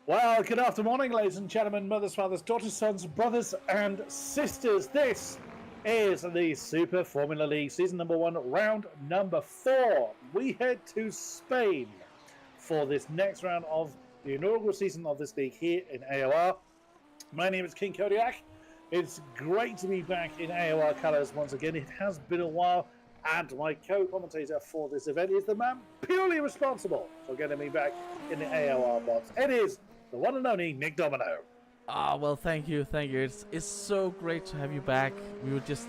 Well, good afternoon, ladies and gentlemen, mothers, fathers, daughters, sons, brothers, and sisters. This is the Super Formula League Season number 1, round number 4. We head to Spain for this next round of the inaugural season of this league here in AOR. My name is King Kodiak. It's great to be back in AOR colours once again. It has been a while, and my co-commentator for this event is the man purely responsible for getting me back in the AOR box. It is the one and only Nick Domino. Well, thank you. It's so great to have you back. We were just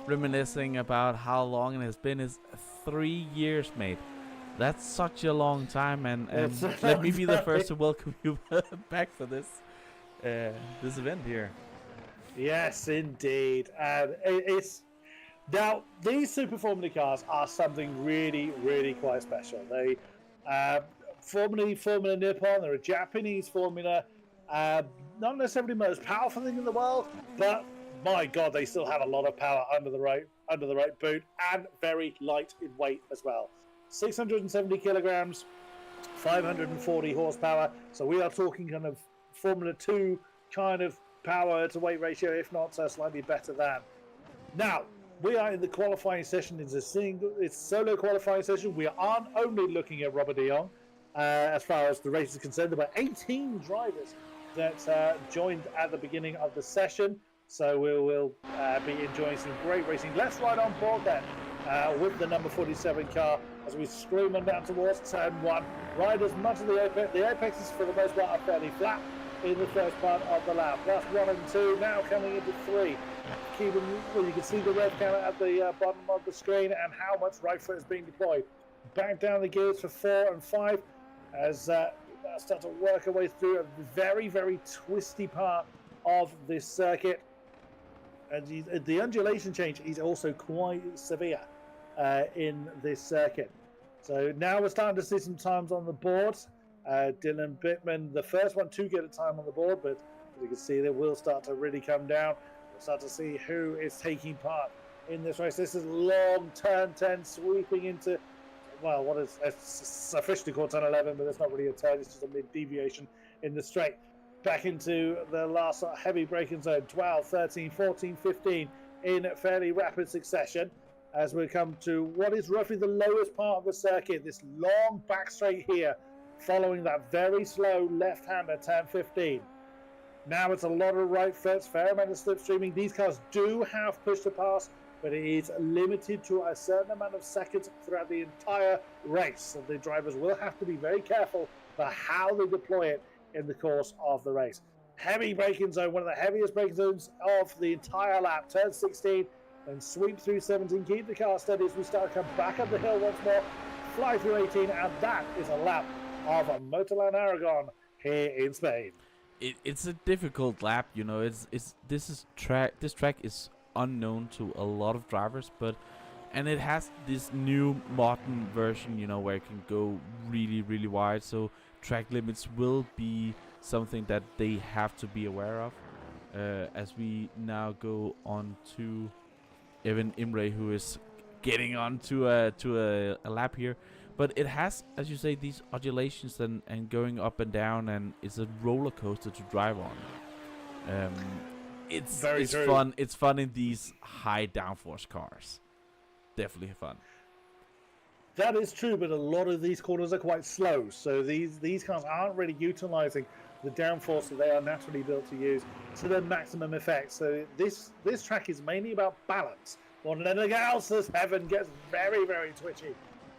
reminiscing about how long it has been. It's 3 years, mate. That's such a long time, and let me be the first to welcome you back for this event here. Yes, indeed. And it's now these Super Formula cars are something really, really quite special. They Formula Nippon, they're a Japanese formula, not necessarily the most powerful thing in the world, but my god, they still have a lot of power under the right boot, and very light in weight as well. 670 kilograms, 540 horsepower, so we are talking kind of Formula 2 kind of power to weight ratio, if not slightly better than. Now, we are in the qualifying session. It's solo qualifying session. We aren't only looking at Robert de Jong as far as the race is concerned. There were 18 drivers that joined at the beginning of the session, so we will be enjoying some great racing. Let's ride on board then with the number 47 car as we scream on down towards turn 1. Ride as much of the apex. The apexes for the most part are fairly flat in the first part of the lap. That's 1 and 2, now coming into 3. You can see the red counter at the bottom of the screen and how much right foot is being deployed. Back down the gears for 4 and 5 as start to work our way through a very, very twisty part of this circuit. And the undulation change is also quite severe in this circuit. So now we're starting to see some times on the board. Dylan Bittman, the first one to get a time on the board, but as you can see, they will start to really come down. We'll start to see who is taking part in this race. This is long turn 10, sweeping into, well, what is it's officially called turn 11, but it's not really a turn, it's just a mid deviation in the straight. Back into the last heavy braking zone, 12, 13, 14, 15 in fairly rapid succession as we come to what is roughly the lowest part of the circuit, this long back straight here, following that very slow left-hander, turn 15. Now it's a lot of right foots, fair amount of slipstreaming. These cars do have push to pass, but it is limited to a certain amount of seconds throughout the entire race. So the drivers will have to be very careful for how they deploy it in the course of the race. Heavy braking zone, one of the heaviest braking zones of the entire lap. Turn 16, then sweep through 17, keep the car steady as we start to come back up the hill once more, fly through 18, and that is a lap of Motorland Aragon here in Spain. It's a difficult lap, you know. This track is unknown to a lot of drivers, and it has this new modern version, you know, where it can go really, really wide. So track limits will be something that they have to be aware of. As we now go on to Evan Imre, who is getting on to a lap here. But it has, as you say, these undulations and going up and down, and it's a roller coaster to drive on. It's fun. It's fun in these high downforce cars. Definitely fun. That is true, but a lot of these corners are quite slow, so these cars aren't really utilizing the downforce that they are naturally built to use to their maximum effect. So this track is mainly about balance. More than anything else, as Evan gets very, very twitchy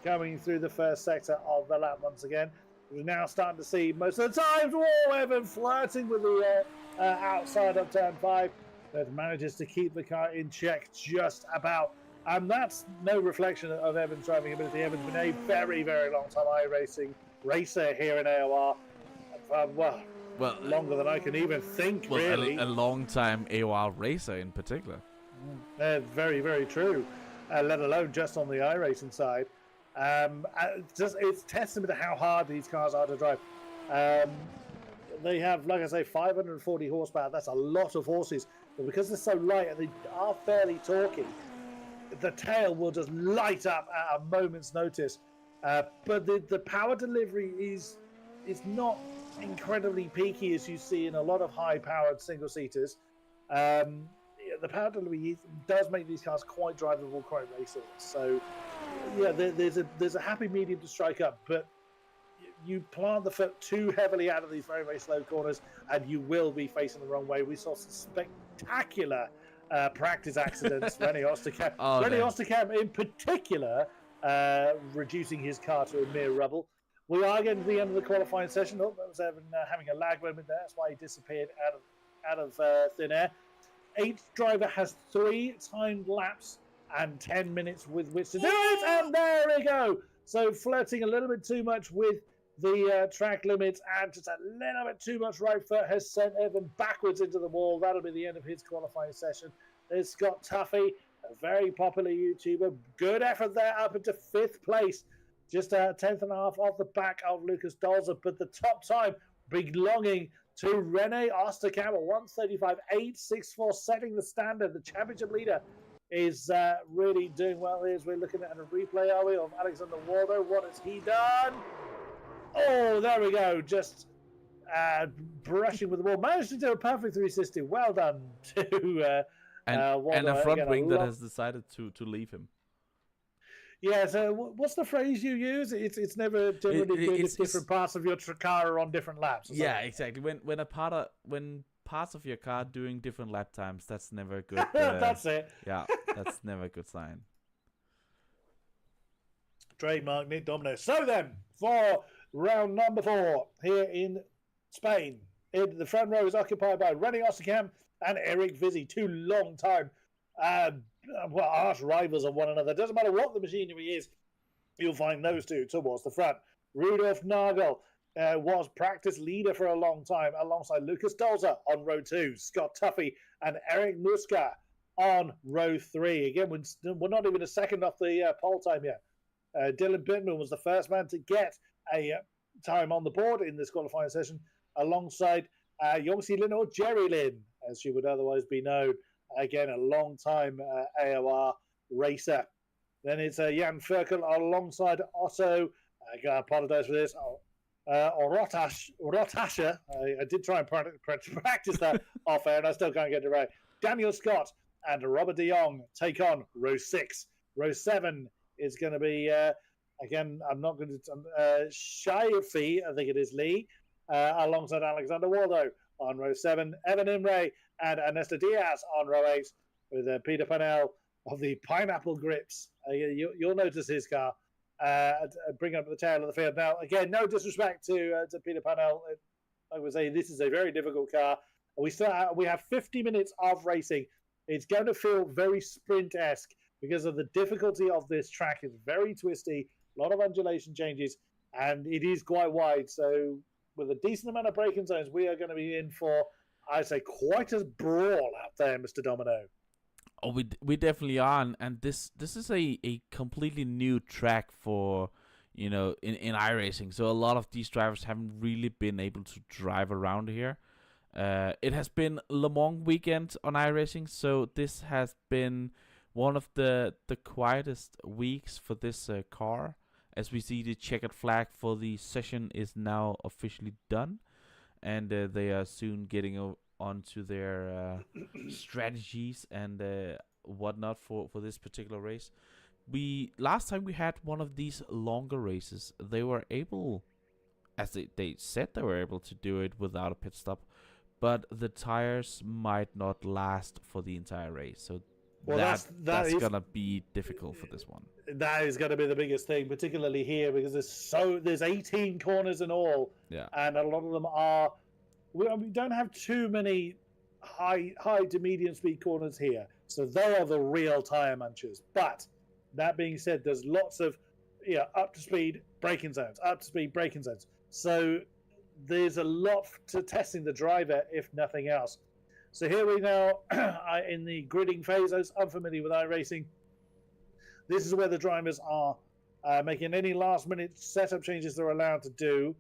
coming through the first sector of the lap once again. We're now starting to see most of the times, Evan flirting with the outside of turn 5, but manages to keep the car in check just about. And that's no reflection of Evan's driving ability. Evan's been a very, very long time iRacing racer here in AOR. Well, longer than I can even think, really. A long time AOR racer in particular. Very, very true. Let alone just on the iRacing side. It's testament to how hard these cars are to drive. They have, like I say, 540 horsepower. That's a lot of horses. But because they're so light and they are fairly torquey, the tail will just light up at a moment's notice. But the power delivery is it's not incredibly peaky as you see in a lot of high-powered single-seaters. The power delivery does make these cars quite drivable, quite raceable. So, yeah, there's a happy medium to strike up, but you plant the foot too heavily out of these very, very slow corners, and you will be facing the wrong way. We saw some spectacular practice accidents. René Osterkamp in particular, reducing his car to a mere rubble. We are getting to the end of the qualifying session. Oh, that was having a lag moment there. That's why he disappeared out of thin air. Each driver has 3 timed laps and 10 minutes with which to do it. And there we go. So flirting a little bit too much with the track limits and just a little bit too much right foot has sent Evan backwards into the wall. That'll be the end of his qualifying session. There's Scott Tuffy, a very popular YouTuber. Good effort there, up into 5th place. Just a 10th and a half off the back of Niclas Domino, but the top time belonging to René Osterkamp, 1:35.864, setting the standard. The championship leader is really doing well here as we're looking at a replay, are we, of Alexander Waldo. What has he done? Oh, there we go. Just brushing with the wall. Managed to do a perfect 360. Well done to Waldo. And a front wing that has decided to leave him. Yeah, so what's the phrase you use? It's never generally good if different parts of your car are on different laps. Yeah, exactly. When parts of your car doing different lap times, that's never good. That's it. Yeah, that's never a good sign. Trademark Nick Domino. So then, for round number 4 here in Spain, the front row is occupied by René Osterkamp and Eric Vizzi, 2 long-time arch rivals of one another. It doesn't matter what the machinery is, you'll find those 2 towards the front. Rudolf Nagel was practice leader for a long time alongside Lucas Dolzer on row 2, Scott Tuffy and Eric Muska on row 3. Again, we're not even a second off the pole time yet. Dylan Bittman was the first man to get a time on the board in this qualifying session alongside Yongsi Lin, or Jerry Lin, as she would otherwise be known. Again, a long-time AOR racer. Then it's Jan Ferkel alongside Otto. I apologize for this. Rotasha. I did try and practice that off air, and I still can't get it right. Daniel Scott and Robert de Jong take on row 6. Row 7 is going to be, again, I'm not going to, Shaifi, I think it is Lee, alongside Alexander Waldo on row 7. Evan Imre and Ernesto Diaz on row 8 with Peter Panel of the Pineapple Grips. You'll notice his car bringing up the tail of the field. Now, again, no disrespect to Peter Panel. I would say this is a very difficult car. We have 50 minutes of racing. It's going to feel very sprint-esque because of the difficulty of this track. It's very twisty, a lot of undulation changes, and it is quite wide. So with a decent amount of braking zones, we are going to be in for, I'd say, quite a brawl out there, Mr. Domino. Oh, we definitely are, and this is a completely new track for, in iRacing. So a lot of these drivers haven't really been able to drive around here. It has been Le Mans weekend on iRacing, so this has been one of the quietest weeks for this car. As we see, the checkered flag for the session is now officially done, and they are soon getting onto their strategies and whatnot for this particular race. Last time we had one of these longer races, they were able, as they said, they were able to do it without a pit stop, but the tires might not last for the entire race. So that's gonna be difficult for this one. That is going to be the biggest thing, particularly here, because there's 18 corners in all, and a lot of them are. We don't have too many high to medium speed corners here, so they are the real tire munchers. But that being said, there's lots of up to speed braking zones, So there's a lot to testing the driver, if nothing else. So here we now in the gridding phase. I was unfamiliar with iRacing. This is where the drivers are making any last-minute setup changes they're allowed to do.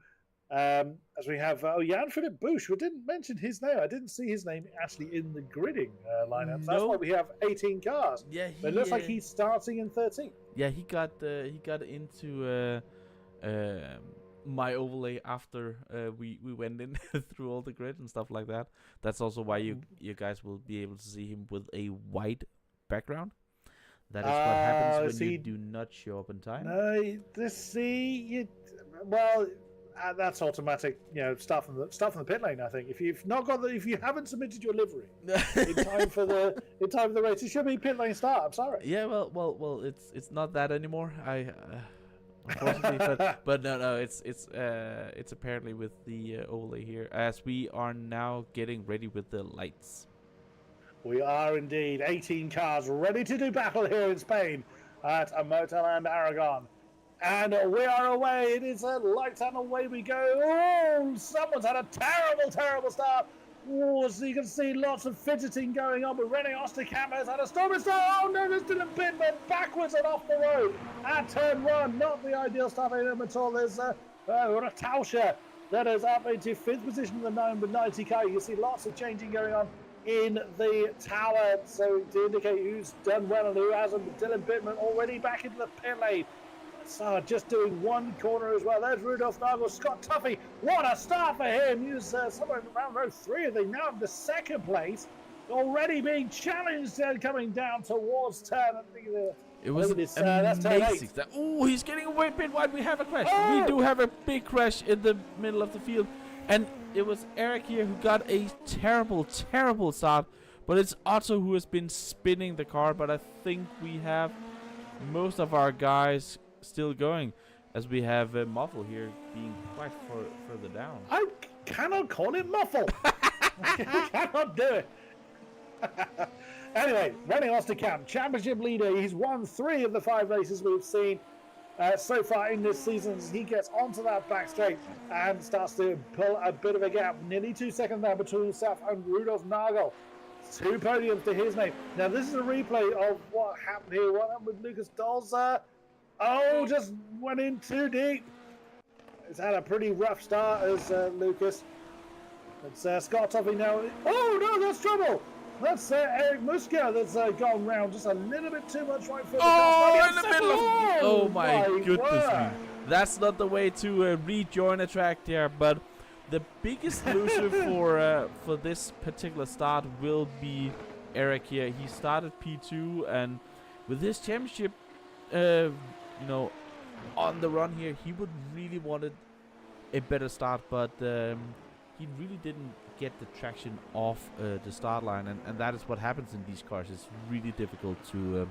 As we have Jan-Philipp Busch. We didn't mention his name. I didn't see his name actually in the gridding lineup. So that's why we have 18 cars. Yeah, but it looks like he's starting in 13. Yeah, he got into my overlay after we went in through all the grid and stuff like that. That's also why you guys will be able to see him with a white background. That is what happens when you do not show up in time. No, that's automatic. Start from the pit lane. I think if you haven't submitted your livery in time for the race, it should be pit lane start. I'm sorry. Yeah, well, it's not that anymore. Unfortunately, but no, it's apparently with the overlay here, as we are now getting ready with the lights. We are indeed 18 cars ready to do battle here in Spain at Motorland Aragon. And we are away. It is a lights and away we go. Oh, someone's had a terrible start. Oh, so you can see lots of fidgeting going on. But René Osterkamp has had a stormy start. Oh no, there's still a bit, but backwards and off the road at turn 1. Not the ideal start for him at all. There's Tauscher that is up into 5th position in the number 90 car. You can see lots of changing going on in the tower, so to indicate who's done well and who hasn't. Dylan Bittman already back into the pit lane. So just doing one corner as well. There's Rudolf Nagel, Scott Tuffy. What a start for him. He was somewhere around row 3. They now have the 2nd place. Already being challenged coming down towards turn. It was amazing. Oh, he's getting away a bit wide. We have a crash. Oh! We do have a big crash in the middle of the field. And it was Eric here who got a terrible start. But it's Otto who has been spinning the car. But I think we have most of our guys still going, as we have Muffle here being quite further down. I cannot call it Muffle. I cannot do it. Anyway, René Osterkamp, championship leader. He's won 3 of the 5 races we've seen so far in this season. As he gets onto that back straight and starts to pull a bit of a gap. Nearly 2 seconds now between himself and Rudolf Nagel. 2 podiums to his name. Now this is a replay of what happened here. What happened with Lucas Dolzer? Oh, just went in too deep. It's had a pretty rough start as Lucas. It's Scott Toffee now. Oh no, that's trouble. That's Eric Muska that's gone round just a little bit too much right foot. Oh, in the middle of... Oh my goodness me. That's not the way to rejoin a track there, but the biggest loser for this particular start will be Eric here. He started P2, and with his championship on the run here, he would really wanted a better start, but he really didn't get the traction off the start line, and that is what happens in these cars. It's really difficult to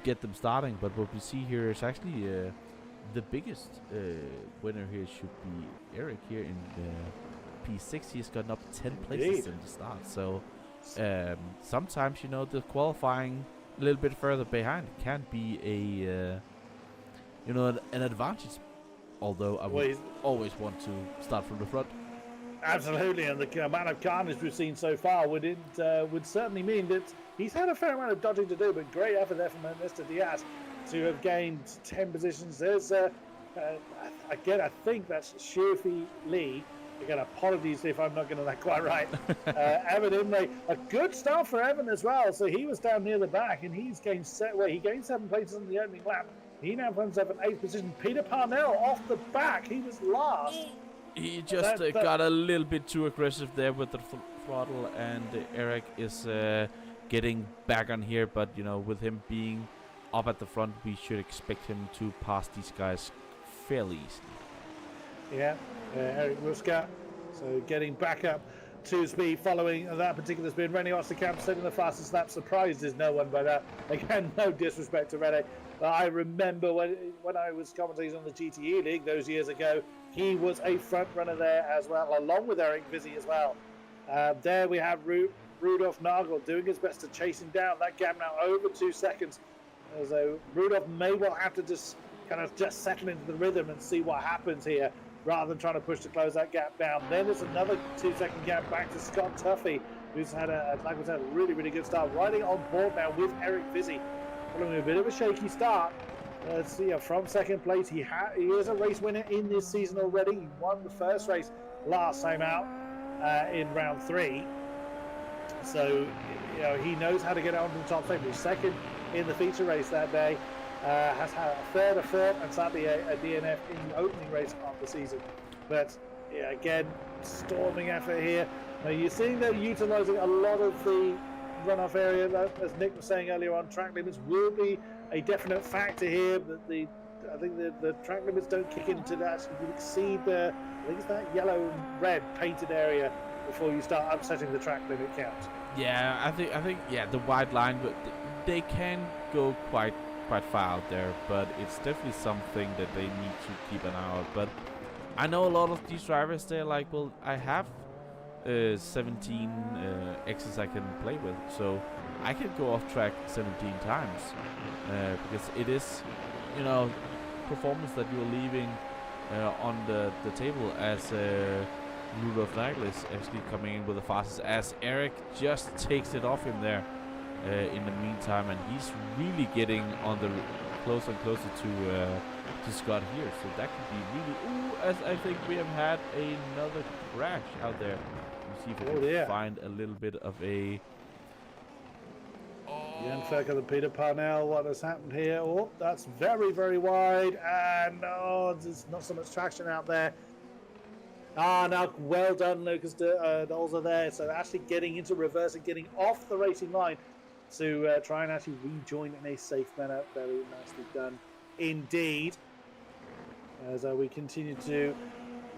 get them starting, but what we see here is actually the biggest winner here should be Eric here in P6. He's gotten up 10 places in the start, so sometimes the qualifying a little bit further behind can be an advantage, although I would always want to start from the front. Absolutely, and the amount of carnage we've seen so far would certainly mean that he's had a fair amount of dodging to do, but great effort there from Mr. Diaz to have gained 10 positions. There's again, I think that's Shirfi Lee. Again, apologies if I'm not getting that quite right. Evan Imlay, a good start for Evan as well. So he was down near the back, and he gained 7 places in the opening lap. He now finds himself in 8th position. Peter Parnell off the back. He was last. He just got a little bit too aggressive there with the throttle, and Eric is getting back on here. But with him being up at the front, we should expect him to pass these guys fairly easily. Yeah, Eric Ruska, so getting back up to speed following that particular spin. René Osterkamp setting the fastest lap. Surprised is no one by that. Again, no disrespect to René. I remember when I was commentating on the GTE League those years ago, he was a front runner there as well, along with Eric Vizzi as well. There we have Rudolf Nagel doing his best to chase him down. That gap now over 2 seconds. So Rudolf may well have to just settle into the rhythm and see what happens here, rather than trying to push to close that gap down. Then there's another 2 second gap back to Scott Tuffy, who's had a really, really good start, riding on board now with Eric Vizzi, following a bit of a shaky start. Let's see, from 2nd place, he is a race winner in this season already. He won the first race last time out in round 3. So, he knows how to get onto the top table. 2nd in the feature race that day. has had a third, a fourth, and sadly a DNF in the opening race of the season. But yeah, again, storming effort here. Now you're seeing they're utilising a lot of the runoff area. As Nick was saying earlier on, track limits will be a definite factor here. But I think the track limits don't kick in until actually you exceed the, I think it's that yellow and red painted area before you start upsetting the track limit count. Yeah, I think yeah, the wide line, but they can go quite far out there, but it's definitely something that they need to keep an eye on. But I know a lot of these drivers, they're like, well, I have 17 X's I can play with, so I can go off track 17 times because it is, you know, performance that you're leaving on the table as Rudolf Niclas actually coming in with the fastest, as Eric just takes it off him there in the meantime, and he's really getting on the closer and closer to Scott here, so that could be really, as I think we have had another crash out there. Let's see if we can find a little bit of a Jan Ferker and Peter Parnell, what has happened here? Oh, that's very, very wide, and there's not so much traction out there. Now, well done, Lucas Dolzer there. So actually getting into reverse and getting off the racing line to try and actually rejoin in a safe manner. Very nicely done indeed. As we continue to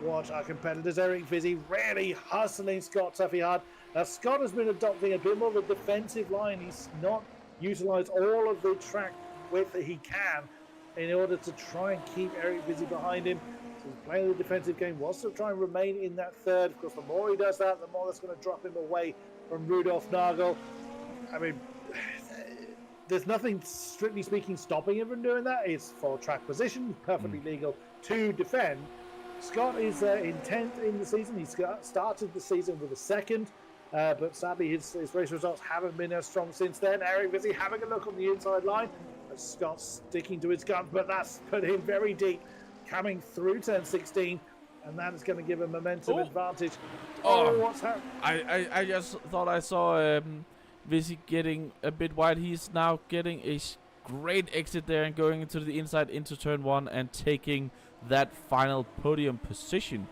watch our competitors, Eric Vizzy really hustling Scott Tuffy hard. Now, Scott has been adopting a bit more of a defensive line. He's not utilised all of the track width that he can in order to try and keep Eric Vizzy behind him. So he's playing the defensive game, wants to try and remain in that third. Of course, the more he does that, the more that's going to drop him away from Rudolf Nagel. I mean, there's nothing, strictly speaking, stopping him from doing that. It's for track position, perfectly legal to defend. Scott is in 10th in the season. He started the season with a second, but sadly his race results haven't been as strong since then. Eric Vizzy having a look on the inside line. Scott's sticking to his guns, but that's put him very deep, coming through turn 16, and that is going to give a momentum advantage. What's happened? I just thought I saw Vizzy getting a bit wide. He's now getting a great exit there and going into the inside into turn 1 and taking that final podium position,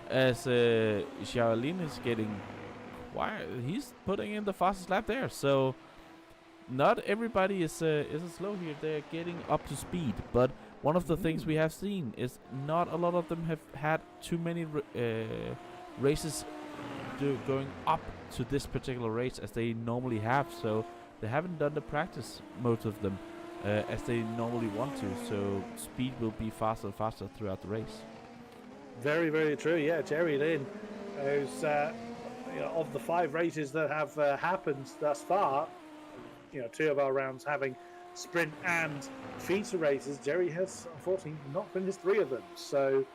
as Xiaolin is getting quiet. He's putting in the fastest lap there, so not everybody is slow here. They're getting up to speed, but one of the things we have seen is not a lot of them have had too many races going up to this particular race as they normally have, so they haven't done the practice, most of them, as they normally want to, so speed will be faster and faster throughout the race. Very, very true. Yeah, Jerry Lin, who's of the 5 races that have happened thus far, 2 of our rounds having sprint and feature races, Jerry has unfortunately not finished 3 of them. So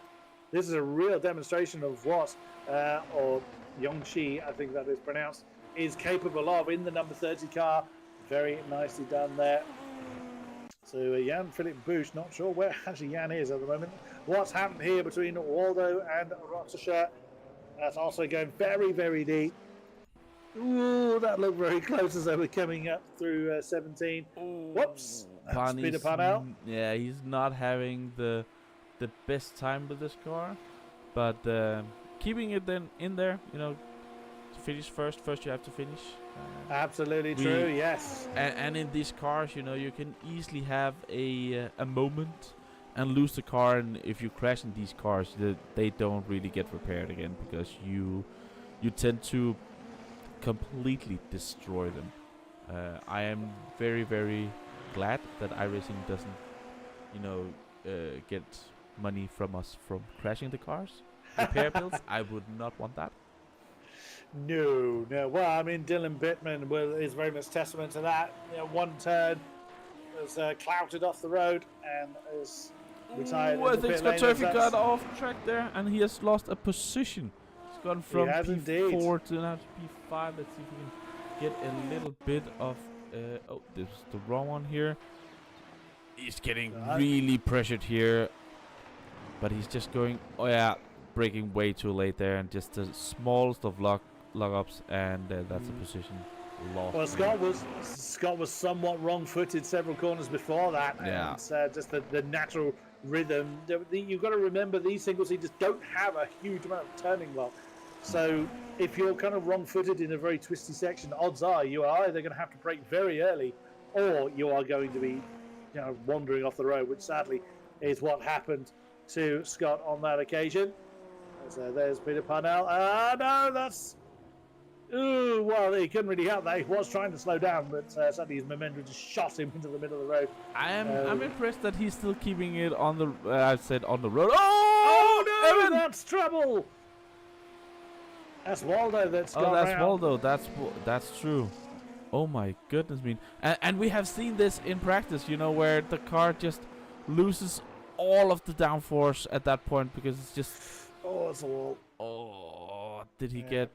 this is a real demonstration of what, or Yongxi, I think that is pronounced, is capable of in the number 30 car. Very nicely done there. So Jan-Philipp Busch, not sure where actually Jan is at the moment. What's happened here between Waldo and Roxasher? That's also going very, very deep. Ooh, that looked very close as they were coming up through 17. Whoops. That's Peter Parnell. Yeah, he's not having the best time with this car, but keeping it then in there, to finish first. First, you have to finish. Absolutely true. Yes. And in these cars, you can easily have a moment and lose the car, and if you crash in these cars, they don't really get repaired again because you tend to completely destroy them. I am very, very glad that iRacing doesn't, get money from us from crashing the cars. Repair bills, I would not want that. No. Well, I mean, Dylan Bittman is very much testament to that. One turn was clouted off the road and is retired. I think Scott Turfy got off track there, and he has lost a position. He's gone from P4 to now P5. Let's see if we can get a little bit of. This is the wrong one here. He's getting really pressured here, but he's just going. Braking way too late there, and just the smallest of log-ups, and that's a position. lost. Well, me. Scott was somewhat wrong-footed several corners before that, Yeah. and just the natural rhythm. You've got to remember these single seaters don't have a huge amount of turning lock, so if you're kind of wrong-footed in a very twisty section, odds are you are either going to have to brake very early, or you are going to be, wandering off the road, which sadly is what happened to Scott on that occasion. So there's Peter Parnell. No, that's. Ooh, well, he couldn't really help that. He was trying to slow down, but suddenly his momentum just shot him into the middle of the road. I'm impressed that he's still keeping it on the. I said on the road. Oh no, Evan! that's trouble. That's Waldo. That's Oh, that's Waldo. That's true. Oh my goodness me! And we have seen this in practice. Where the car just loses all of the downforce at that point because it's just. Oh, it's a wall. Oh, did he get?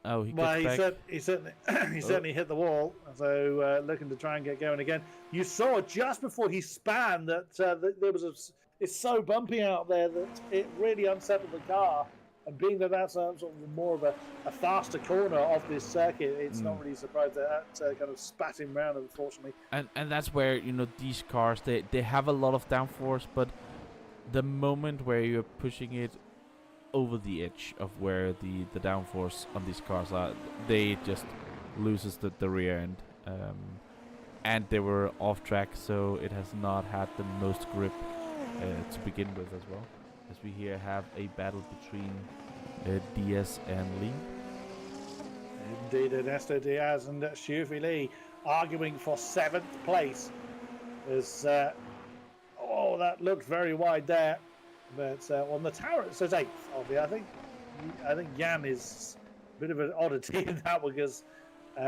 Oh, he well, gets back. he certainly hit the wall. So looking to try and get going again. You saw just before he span that there was it's so bumpy out there that it really unsettled the car. And being that that's sort of more of a faster corner of this circuit, it's not really surprised that kind of spat him round, unfortunately. And that's where these cars they have a lot of downforce, but the moment where you're pushing it over the edge of where the downforce on these cars are, they just loses the rear end, and they were off track, so it has not had the most grip to begin with as well. As we here have a battle between Diaz and Lee. Indeed, Ernesto Diaz and Shufi Lee arguing for 7th place. As that looked very wide there. But on the tower it says 8th. I think Jan is a bit of an oddity in that because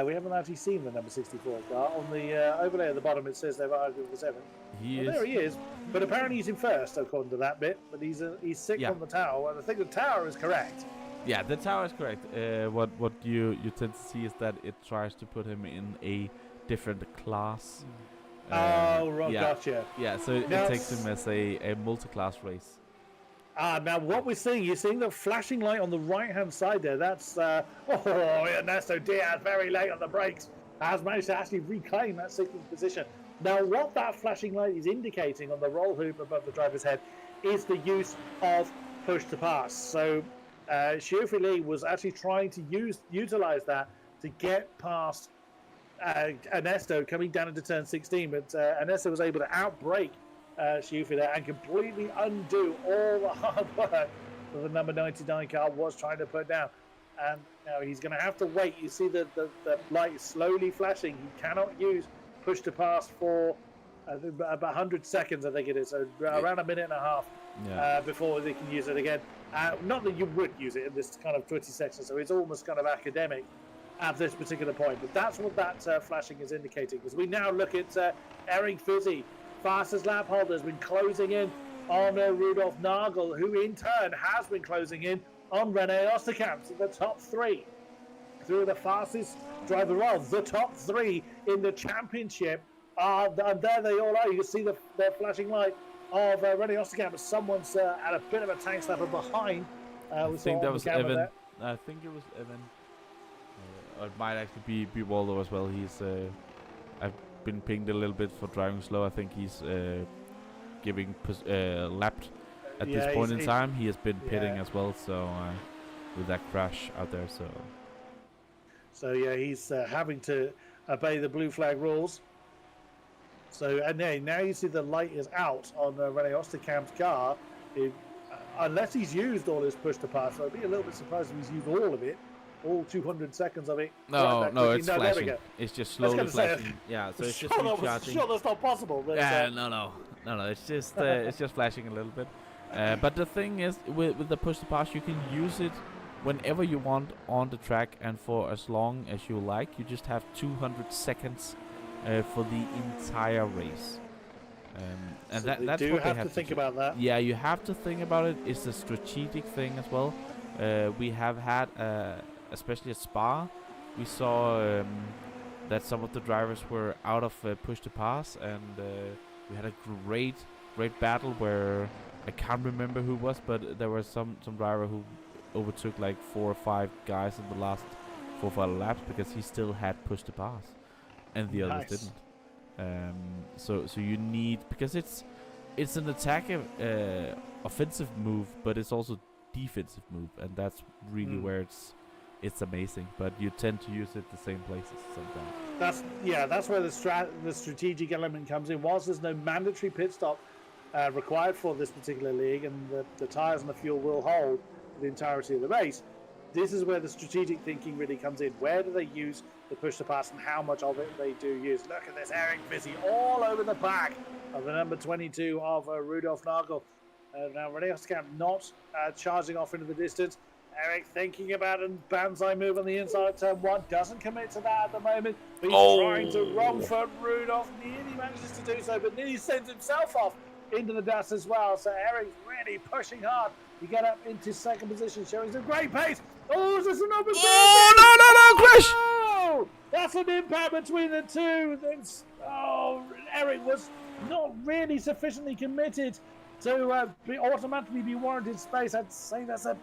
we haven't actually seen the number 64 car. On the overlay at the bottom it says they're arguing for 7th. There he is. But apparently he's in first according to that bit. But he's 6th on the tower. And I think the tower is correct. Yeah, the tower is correct. What you tend to see is that it tries to put him in a different class. Right, yeah. Gotcha. Yeah, so it takes him as a multi-class race. Now what we're seeing, you're seeing the flashing light on the right-hand side there. That's, Ernesto Diaz, very late on the brakes, has managed to actually reclaim that 16th position. Now, what that flashing light is indicating on the roll hoop above the driver's head is the use of push to pass. So, Shufi Lee was actually trying to utilize that to get past Ernesto coming down into turn 16, but Ernesto was able to outbrake Shufi there and completely undo all the hard work that the number 99 car was trying to put down. And now he's going to have to wait. You see the light is slowly flashing. He cannot use push to pass for about 100 seconds, I think it is. So around a minute and a half before they can use it again. Not that you would use it in this kind of 20 section, so it's almost kind of academic at this particular point. But that's what that flashing is indicating. As we now look at Eric Fizzy, fastest lap holder, has been closing in on Rudolf Nagel, who in turn has been closing in on Rene Osterkamp. So the top 3 through the fastest driver of the top 3 in the championship. And there they all are. You can see the flashing light of Rene Osterkamp. Someone's had a bit of a tank slapper behind. I think that was Evan. There. I think it was Evan. Or it might actually be Waldo as well. He's I've been pinged a little bit for driving slow. I think he's giving lapped at this point in time. He has been pitting as well, so with that crash out there, so yeah, he's having to obey the blue flag rules. So and now you see the light is out on Rene Osterkamp's car. Unless he's used all his push to pass, so I'd be a little bit surprised if he's used all of it. All 200 seconds of it. No, it's flashing. It's just slowly flashing. Yeah, so it's just recharging. Sure, that's not possible. But no. It's just it's just flashing a little bit. But the thing is, with the push to pass, you can use it whenever you want on the track and for as long as you like. You just have 200 seconds for the entire race. And so that's do what they have to think about that. Yeah, you have to think about it. It's a strategic thing as well. We have had. Especially at Spa, we saw that some of the drivers were out of push to pass, and we had a great battle where I can't remember who it was, but there was some driver who overtook like 4 or 5 guys in the last for laps because he still had push to pass, and the others Nice. didn't. So you need, because it's an attack offensive move, but it's also defensive move, and that's really where it's amazing. But you tend to use it the same places sometimes. That's where the strategic element comes in. Whilst there's no mandatory pit stop required for this particular league, and the tyres and the fuel will hold for the entirety of the race, this is where the strategic thinking really comes in. Where do they use the push to pass, and how much of it they do use? Look at this, Eric Vizzy all over the back of the number 22 of Rudolf Nagel. Now René Osterkamp not charging off into the distance. Eric thinking about a banzai move on the inside of turn 1. Doesn't commit to that at the moment. But he's trying to wrong foot Rudolf. Nearly manages to do so, but nearly sends himself off into the dust as well. So Eric's really pushing hard to get up into second position, showing some great pace. Oh, is this an open Oh, no, crash! Oh, that's an impact between the two. Eric was not really sufficiently committed to automatically be warranted space. I'd say that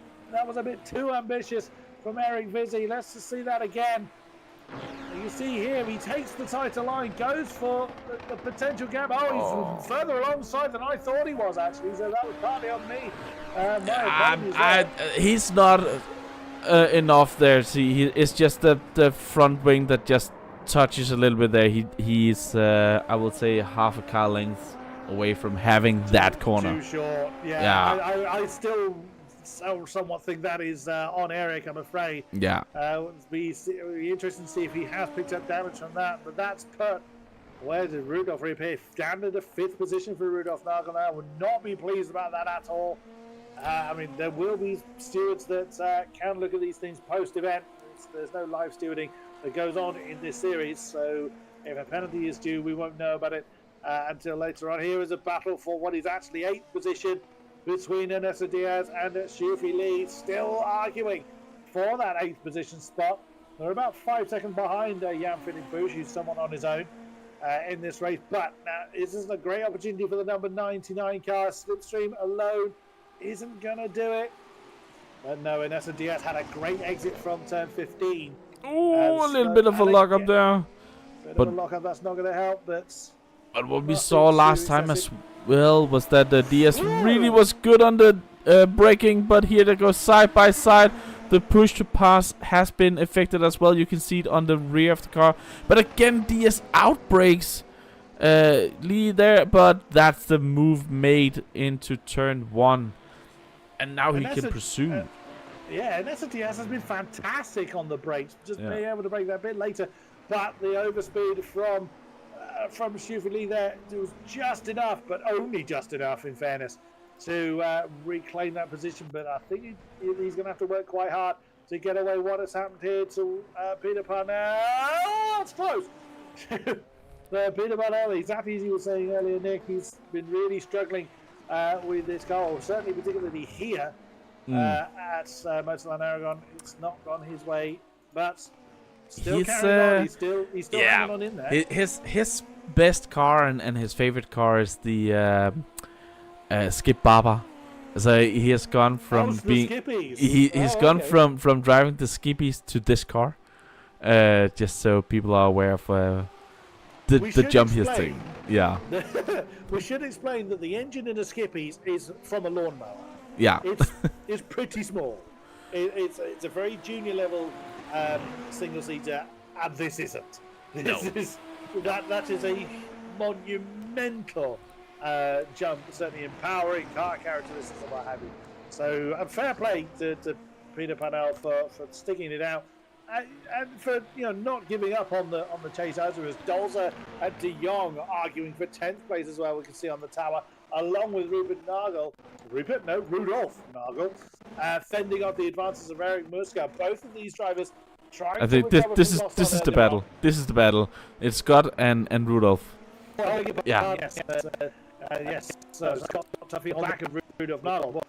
was a bit too ambitious from Eric Vizzy. Let's just see that again. You see here, he takes the tighter line, goes for the potential gap. He's further alongside than I thought he was, actually, so that was partly on me. He's not enough there. See, it's just the front wing that just touches a little bit there. He's I would say half a car length away from having that corner. Too short. Yeah. I still somewhat think that is on Eric, I'm afraid. Yeah. It'll be interesting to see if he has picked up damage from that. But that's put. Where did Rudolf reappear? Down to the 5th position for Rudolf Nagel now. Would not be pleased about that at all. I mean, there will be stewards that can look at these things post-event. There's no live stewarding that goes on in this series. So if a penalty is due, we won't know about it until later on. Here is a battle for what is actually 8th position between Ernesto Diaz and Shufi Lee, still arguing for that 8th position spot. They're about 5 seconds behind Jan-Philipp Busch, who's someone on his own in this race. But now, this is a great opportunity for the number 99 car. Slipstream alone isn't going to do it. But no, Ernesto Diaz had a great exit from turn 15. Oh, a little bit of a lock-up there. Bit of a lock-up, that's not going to help, but what we saw last time as well was that the DS really was good on the braking, but here they go side by side. The push to pass has been affected as well. You can see it on the rear of the car. But again, DS outbrakes Lee there, but that's the move made into turn 1. And now he can pursue. And SITS has been fantastic on the brakes, just being able to brake that bit later. But the overspeed from Shufi Lee there, it was just enough, but only just enough, in fairness, to reclaim that position. But I think he's going to have to work quite hard to get away what has happened here to Peter Parnell. Oh, it's close. Peter Parnell, exactly as you were saying earlier, Nick, he's been really struggling with this car, or certainly particularly here at Motorland Aragon. It's not gone his way, but still carrying on. He's still hanging on in there. His best car and his favorite car is the Skip Barber. So he has gone from being he's gone from driving the Skippies to this car. Just so people are aware of the jump he's taking. Yeah. We should explain that the engine in a Skippies is from a lawnmower. Yeah. It's pretty small. It's a very junior level single seater, and this isn't. That is a monumental jump, certainly empowering car characteristics and what have you. So fair play to Peter Parnell for sticking it out. And for not giving up on the chase as it was. Dolzer and De Jong arguing for 10th place as well. We can see on the tower, along with Rudolf Nagel, fending off the advances of Eric Muska. Both of these drivers trying. I think this is the battle. This is the battle. It's Scott and Rudolf. Yeah. Yes. So Scott Tuffy on the back of Rudolf Nagel. Well,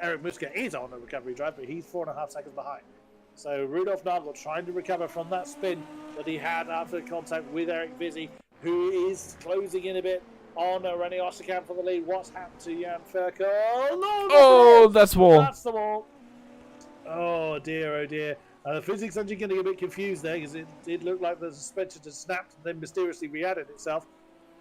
Eric Muska is on a recovery drive, but he's 4.5 seconds behind. So Rudolf Nagel trying to recover from that spin that he had after contact with Eric Vizzy, who is closing in a bit on René Osterkamp for the lead. What's happened to Jan Ferkel? Oh, that's wall. That's the wall. Oh dear, oh dear. The physics engine getting a bit confused there because it did look like the suspension had snapped and then mysteriously re-added itself.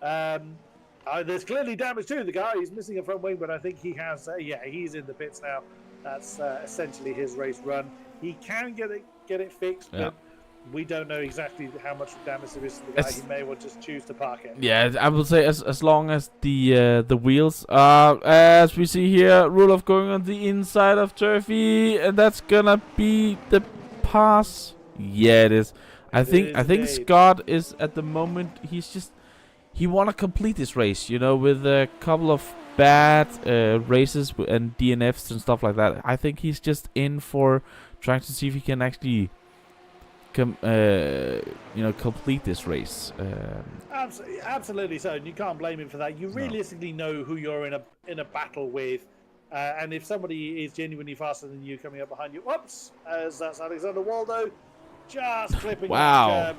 There's clearly damage to the car. He's missing a front wing, but I think he has. He's in the pits now. That's essentially his race run. He can get it fixed, but we don't know exactly how much damage there is to the guy. He may well just choose to park it. Yeah, I would say as long as the wheels are, as we see here, Rudolph going on the inside of Turfy, and that's gonna be the pass. Yeah, it is. I think Scott is at the moment. He want to complete this race, with a couple of bad races and DNFs and stuff like that. I think he's just in for trying to see if he can actually complete this race. Absolutely so, and you can't blame him for that. You realistically know who you're in a battle with, and if somebody is genuinely faster than you coming up behind you, whoops, as that's Alexander Waldo, just clipping wow,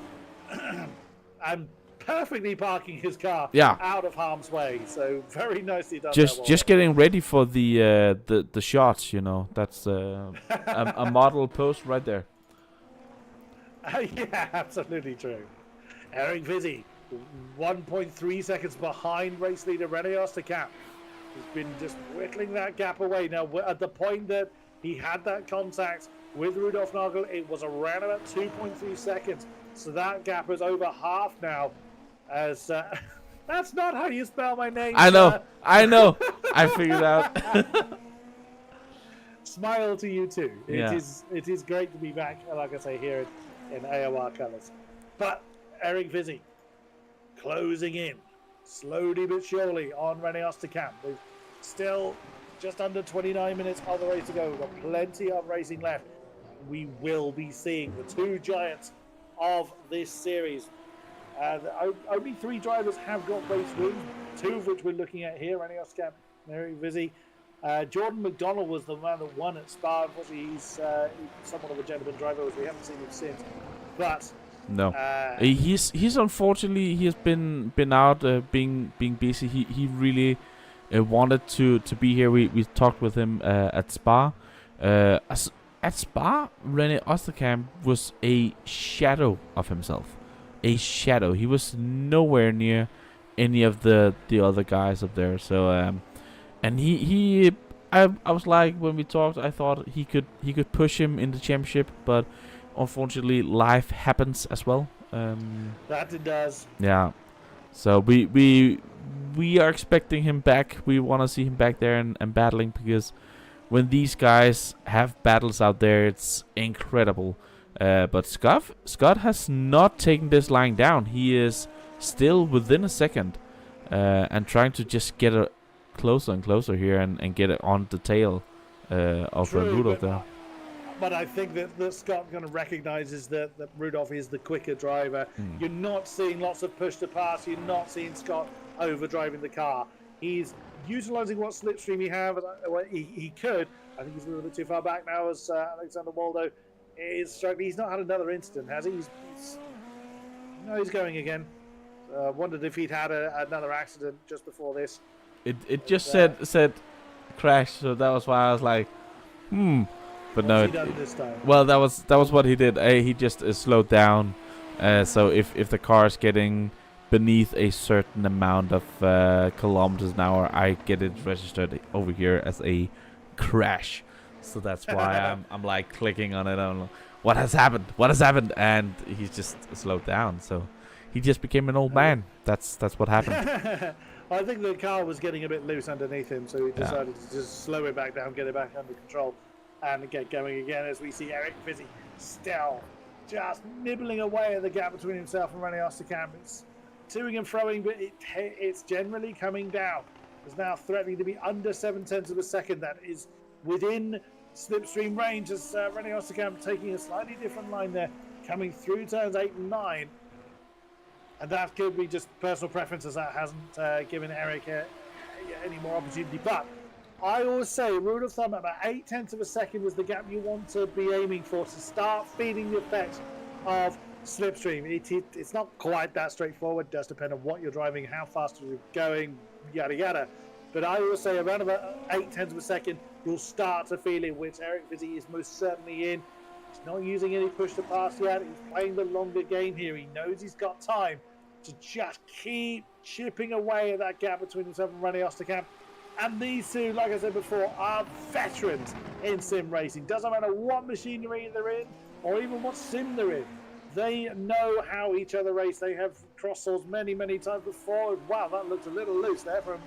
and perfectly parking his car out of harm's way. So very nicely done. Just getting ready for the shots. That's a model post right there. Yeah, absolutely true. Eric Vizzi, 1.3 seconds behind race leader René Osterkamp. He's been just whittling that gap away. Now, at the point that he had that contact with Rudolf Nagel, it was around about 2.3 seconds. So that gap is over half now. As that's not how you spell my name. I know. I figured out. Smile to you too. It is great to be back, like I say, here in AOR colours. But Eric Vizzi closing in slowly but surely on René Osterkamp. There's still just under 29 minutes of the race to go. We've got plenty of racing left. We will be seeing the two giants of this series. Only 3 drivers have got race wins, 2 of which we're looking at here, René Osterkamp and Eric Vizzi. Jordan McDonald was the man that won at Spa. Unfortunately, he's somewhat of a gentleman driver, as we haven't seen him since. But no, he's unfortunately he has been out being busy. He really wanted to be here. We talked with him at Spa. At Spa, René Osterkamp was a shadow of himself. A shadow. He was nowhere near any of the other guys up there. So and I was like, when we talked, I thought he could push him in the championship, but unfortunately life happens as well. That it does. Yeah. So we are expecting him back. We want to see him back there and battling, because when these guys have battles out there, it's incredible. But Scott has not taken this line down. He is still within a second and trying to just get closer and closer here and get it on the tail of Rudolph there. But I think that Scott kind of recognizes that Rudolph is the quicker driver. You're not seeing lots of push to pass. You're not seeing Scott overdriving the car. He's utilizing what slipstream he have. He could. I think he's a little bit too far back now, as Alexander Waldo is struggling. He's not had another incident, has he? He's going again. Wondered if he'd had another accident just before this. It just said crash, so that was why I was like, But no. What's he done this time? Well, that was what he did. He just slowed down. So if the car is getting beneath a certain amount of kilometers an hour, I get it registered over here as a crash. So that's why I'm like clicking on it. I'm like, what has happened? What has happened? And he's just slowed down. So he just became an old man. That's what happened. I think the car was getting a bit loose underneath him, so he decided to just slow it back down, get it back under control, and get going again, as we see Eric Vizzi still just nibbling away at the gap between himself and René Osterkamp. It's toing and froing, but it's generally coming down. It's now threatening to be under 0.7 of a second. That is within slipstream range, as René Osterkamp taking a slightly different line there, coming through turns 8 and 9. And that could be just personal preference, as that hasn't given Eric any more opportunity. But I always say, rule of thumb, about 0.8 of a second is the gap you want to be aiming for to start feeling the effects of slipstream. It's not quite that straightforward. It does depend on what you're driving, how fast you're going, yada yada. But I always say around about 0.8 of a second, you'll start to feel it, which Eric Vizzi is most certainly in. He's not using any push to pass yet. He's playing the longer game here. He knows he's got time to just keep chipping away at that gap between himself and René Osterkamp. And these two, like I said before, are veterans in sim racing. Doesn't matter what machinery they're in or even what sim they're in. They know how each other race. They have crossed swords many, many times before. Wow, that looks a little loose there from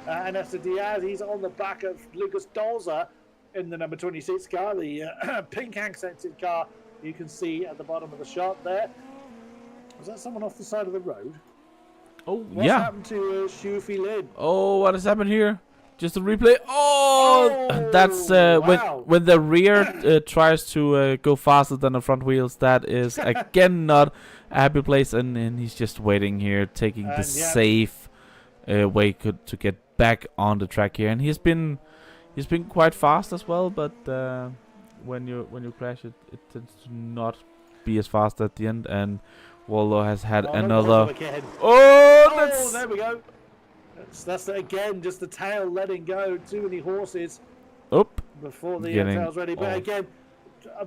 Ernesto Diaz. He's on the back of Lucas Dolza in the number 26 car, the pink accented car you can see at the bottom of the shot there. Was that someone off the side of the road? Oh, What's yeah. happened to Shufi Lin? Oh, what has happened here? Just a replay. Oh, that's wow. when the rear tries to go faster than the front wheels. That is again not a happy place, and he's just waiting here, taking the safe way to get back on the track here. And he's been quite fast as well, but when you crash it tends to not be as fast at the end. And Waldo has had another. Oh, there we go. That's again just the tail letting go. Too many horses. Up Before the tail's ready. But again,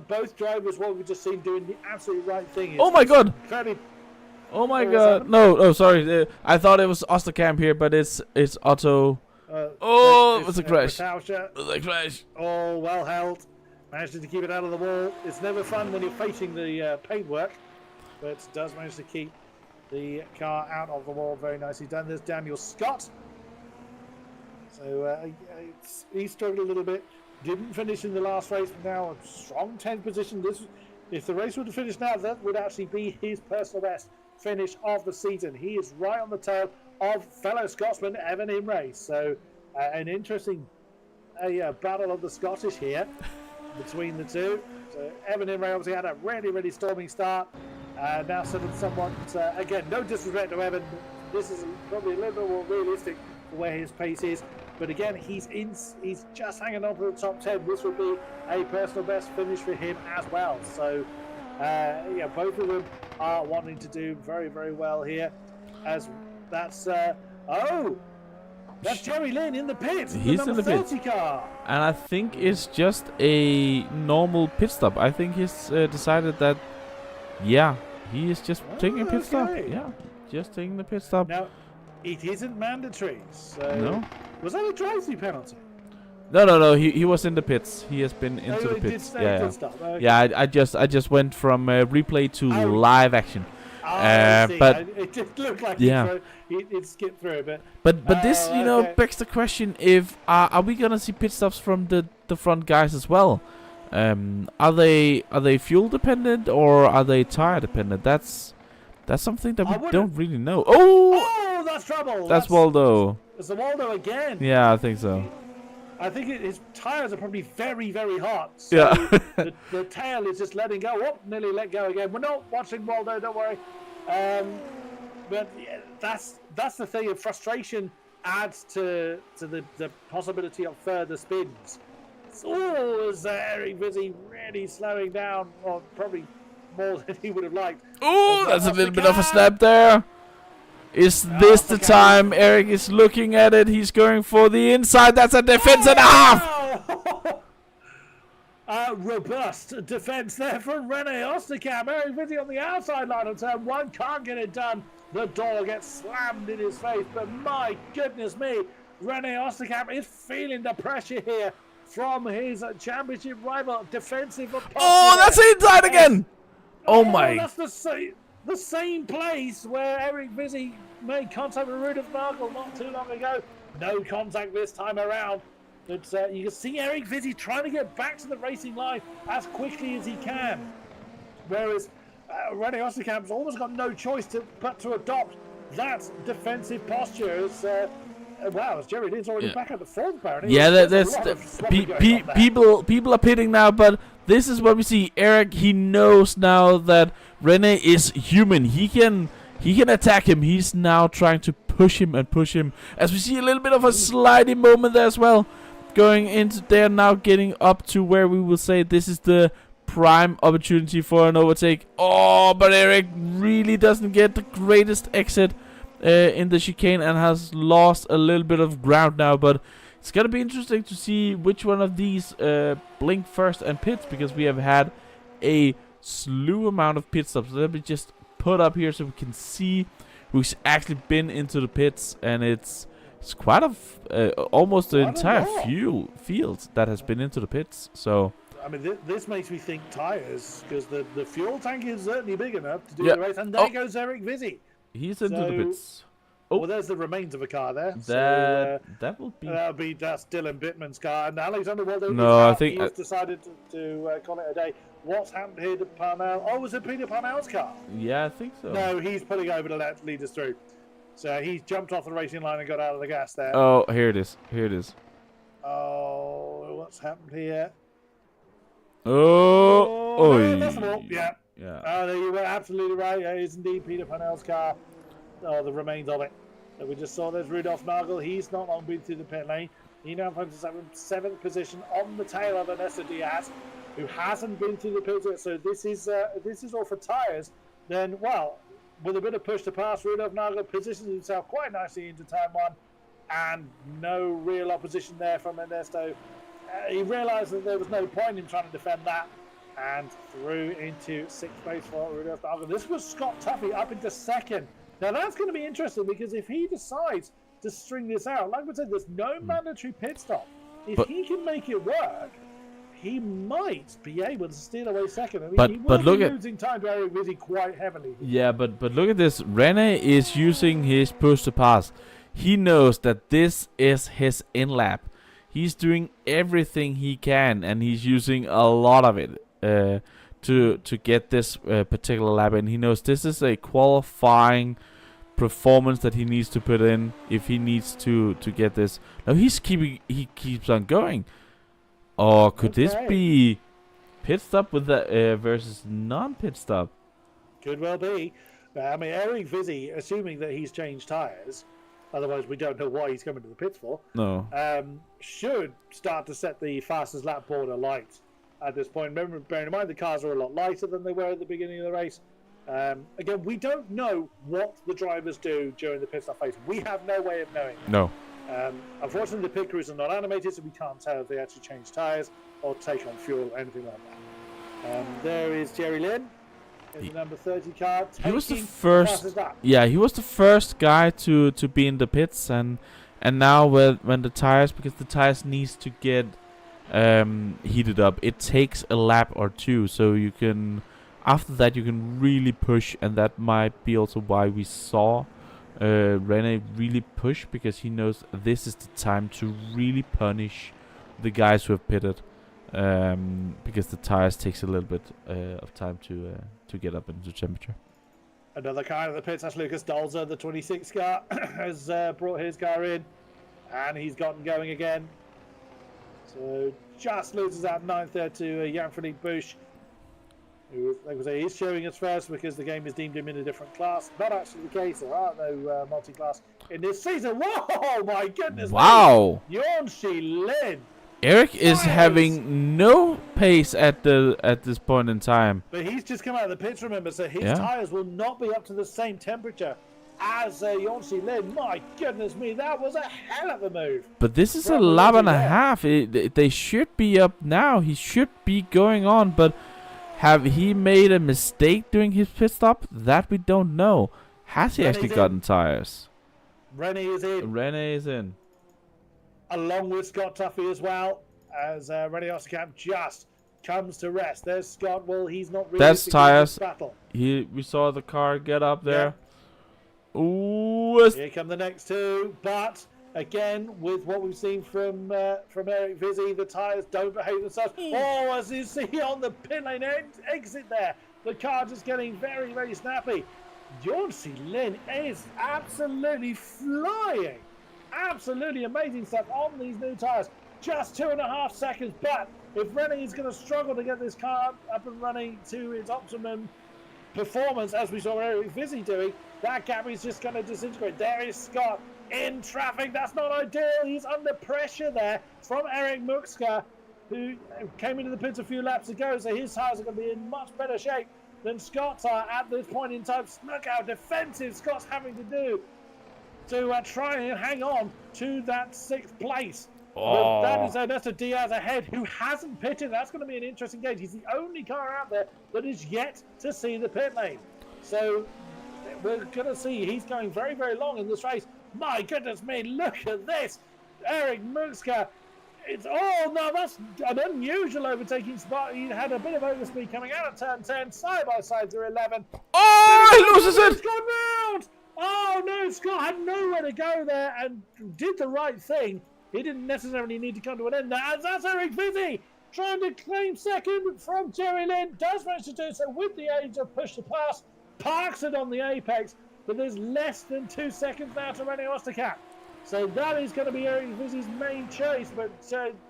both drivers, what we've just seen, doing the absolute right thing. Oh my god! Fairly. Oh my god! No, sorry. I thought it was Osterkamp here, but it's Otto. It was a crash. It was a crash. Oh, well held. Managed to keep it out of the wall. It's never fun when you're facing the paintwork, but does manage to keep the car out of the wall. Very nicely done. There's Daniel Scott. So he struggled a little bit. Didn't finish in the last race, but now a strong 10th position. If the race were to finish now, that would actually be his personal best finish of the season. He is right on the tail of fellow Scotsman Evan Imray. So an interesting battle of the Scottish here between the two. So Evan Imray obviously had a really, really storming start. Now sort of somewhat, again, no disrespect to Evan. This is probably a little bit more realistic for where his pace is. But again, he's just hanging on to the top 10. This would be a personal best finish for him as well. So, both of them are wanting to do very, very well here. As that's that's Jerry Lynn in the pit. He's in the pit. Car. And I think it's just a normal pit stop. I think he's decided that, he is just taking a pit stop. Yeah, just taking the pit stop. Now, it isn't mandatory. So no. Was that a drive-through penalty? No. He was in the pits. He has been into the pits. Yeah. I just went from replay to live action. But it just looked like it skipped through a bit. But this begs the question: if are we gonna see pit stops from the front guys as well? Are they fuel dependent or are they tire dependent? That's something that we don't really know. Oh, that's trouble. That's Waldo. It's the Waldo again. Yeah, I think so. I think his tires are probably very, very hot. So the tail is just letting go. Oh, nearly let go again. We're not watching Waldo, don't worry. But that's the thing. Frustration adds to the possibility of further spins. Oh, is Eric Vizzy really slowing down, or probably more than he would have liked. Oh, that's a little bit of a snap there. Is this the time? Eric is looking at it. He's going for the inside. That's a defense and a half. Robust defense there from René Osterkamp. Eric Vizzy on the outside line of turn one. Can't get it done. The door gets slammed in his face. But my goodness me, René Osterkamp is feeling the pressure here from his championship rival. Defensive. Oh, that's inside again. Oh my. That's the same place where Eric Vizzy made contact with Rudolf Nagel not too long ago. No contact this time around. But you can see Eric Vizzy trying to get back to the racing line as quickly as he can. Whereas René Osterkamp's almost got no choice but to adopt that defensive posture. As Jerry Lynn's already back at the fourth, apparently. Yeah, people are pitting now, but this is what we see. Eric, he knows now that René is human. He can attack him. He's now trying to push him. As we see a little bit of a sliding moment there as well. Going into there now, getting up to where we will say this is the prime opportunity for an overtake. Oh, but Eric really doesn't get the greatest exit in the chicane and has lost a little bit of ground now. But it's going to be interesting to see which one of these blink first and pits, because we have had a slew amount of pit stops. Let me just put up here so we can see who's actually been into the pits, and it's quite almost the entire field that has been into the pits. So I mean, this makes me think tyres, because the fuel tank is certainly big enough to do the race. And there goes Eric Vizzy. He's into the pits. Oh, well, there's the remains of a car there. That will be. That's Dylan Bittman's car, and Alexander Waldo. No, I think he's decided to call it a day. What's happened here to Parnell? Oh, was it Peter Parnell's car? Yeah, I think so. No, he's pulling over to lead us through. So he's jumped off the racing line and got out of the gas there. Oh, here it is. Here it is. Oh, what's happened here? Oh, that's the wall. Yeah. Yeah. You were absolutely right. It is indeed Peter Parnell's car. Oh, the remains of it. So we just saw there's Rudolf Nagel. He's not long been through the pit lane. He now finds himself in 7th position on the tail of Ernesto Diaz, who hasn't been through the pit yet. So this is all for tyres. Then, well, with a bit of push to pass, Rudolf Nagel positions himself quite nicely into turn 1, and no real opposition there from Ernesto. He realised that there was no point in trying to defend that, and through into 6th place for Rudolf Nagel. This was Scott Tuffy up into 2nd. Now that's going to be interesting, because if he decides to string this out, like we said, there's no mandatory pit stop. If he can make it work, he might be able to steal away 2nd. I mean, he will be losing time to Eric Vizzy quite heavily. Yeah, but look at this. Rene is using his push to pass. He knows that this is his in lap. He's doing everything he can, and he's using a lot of it to get this particular lap. And he knows this is a qualifying performance that he needs to put in if he needs to get this. Now he keeps on going. Or could this be pit stop with the versus non-pit stop? Could well be. I mean, Eric Vizzy, assuming that he's changed tyres, otherwise we don't know why he's coming to the pits for. No. Should start to set the fastest lap board alight at this point. Remember, bearing in mind the cars are a lot lighter than they were at the beginning of the race. Again, we don't know what the drivers do during the pit stop phase. We have no way of knowing. No. Unfortunately, the pit crews are not animated, so we can't tell if they actually change tyres or take on fuel or anything like that. There is Jerry Lynn in the number 30 car. He was the first. Yeah, he was the first guy to be in the pits, and now when the tires, because the tires needs to get heated up, it takes a lap or two, so you can. After that, you can really push, and that might be also why we saw Rene really push, because he knows this is the time to really punish the guys who have pitted, because the tires takes a little bit of time to get up into temperature. Another car in the pits, that's Lucas Dolzer, the 26 car, has brought his car in, and he's gotten going again. So just loses out 9th there to Jan-Philippe Busch, who, like I say, he's showing us first because the game has deemed him in a different class. Not actually the case. There are no multi-class in this season. Whoa, my goodness. Wow. Yonshi Lin. Eric is having no pace at this point in time. But he's just come out of the pits, remember, so his tyres will not be up to the same temperature as Yonshi Lin. My goodness me, that was a hell of a move. But this is a lap and a half. They should be up now. He should be going on, but have he made a mistake during his pit stop? That we don't know. Has he actually gotten tires? Rene is in. Rene is in. Along with Scott Tuffy as well, as Rene Ossenkamp just comes to rest. There's Scott. Well, he's not really. That's tires. Battle. We saw the car get up there. Yeah. Ooh. Here come the next two, but again, with what we've seen from Eric Vizzy, the tyres don't behave themselves. Oh, as you see on the pit lane exit there, the car just getting very, very snappy. Yonshi Lin is absolutely flying. Absolutely amazing stuff on these new tyres. Just 2.5 seconds, but if Rene is going to struggle to get this car up and running to its optimum performance, as we saw Eric Vizzy doing, that gap is just going to disintegrate. There is Scott in traffic. That's not ideal. He's under pressure there from Eric Muxka, who came into the pits a few laps ago, so his tyres are going to be in much better shape than Scott's are at this point in time. Look how defensive Scott's having to do to try and hang on to that 6th place. But Oh. that's a Diaz ahead who hasn't pitted. That's going to be an interesting gauge. He's the only car out there that is yet to see the pit lane. So we're going to see he's going very, very long in this race. My goodness me, look at this. Eric Muxka. That's an unusual overtaking spot. He had a bit of overspeed coming out of turn 10. Side by side through 11. Oh, he loses it. It's gone round. Oh no, Scott had nowhere to go there and did the right thing. He didn't necessarily need to come to an end there. And that's Eric Vizzi trying to claim second from Jerry Lynn. Does manage to do so with the age of push to pass. Parks it on the apex. But there's less than 2 seconds now to René Osterkamp. So that is going to be Eric Vizzi's main chase. But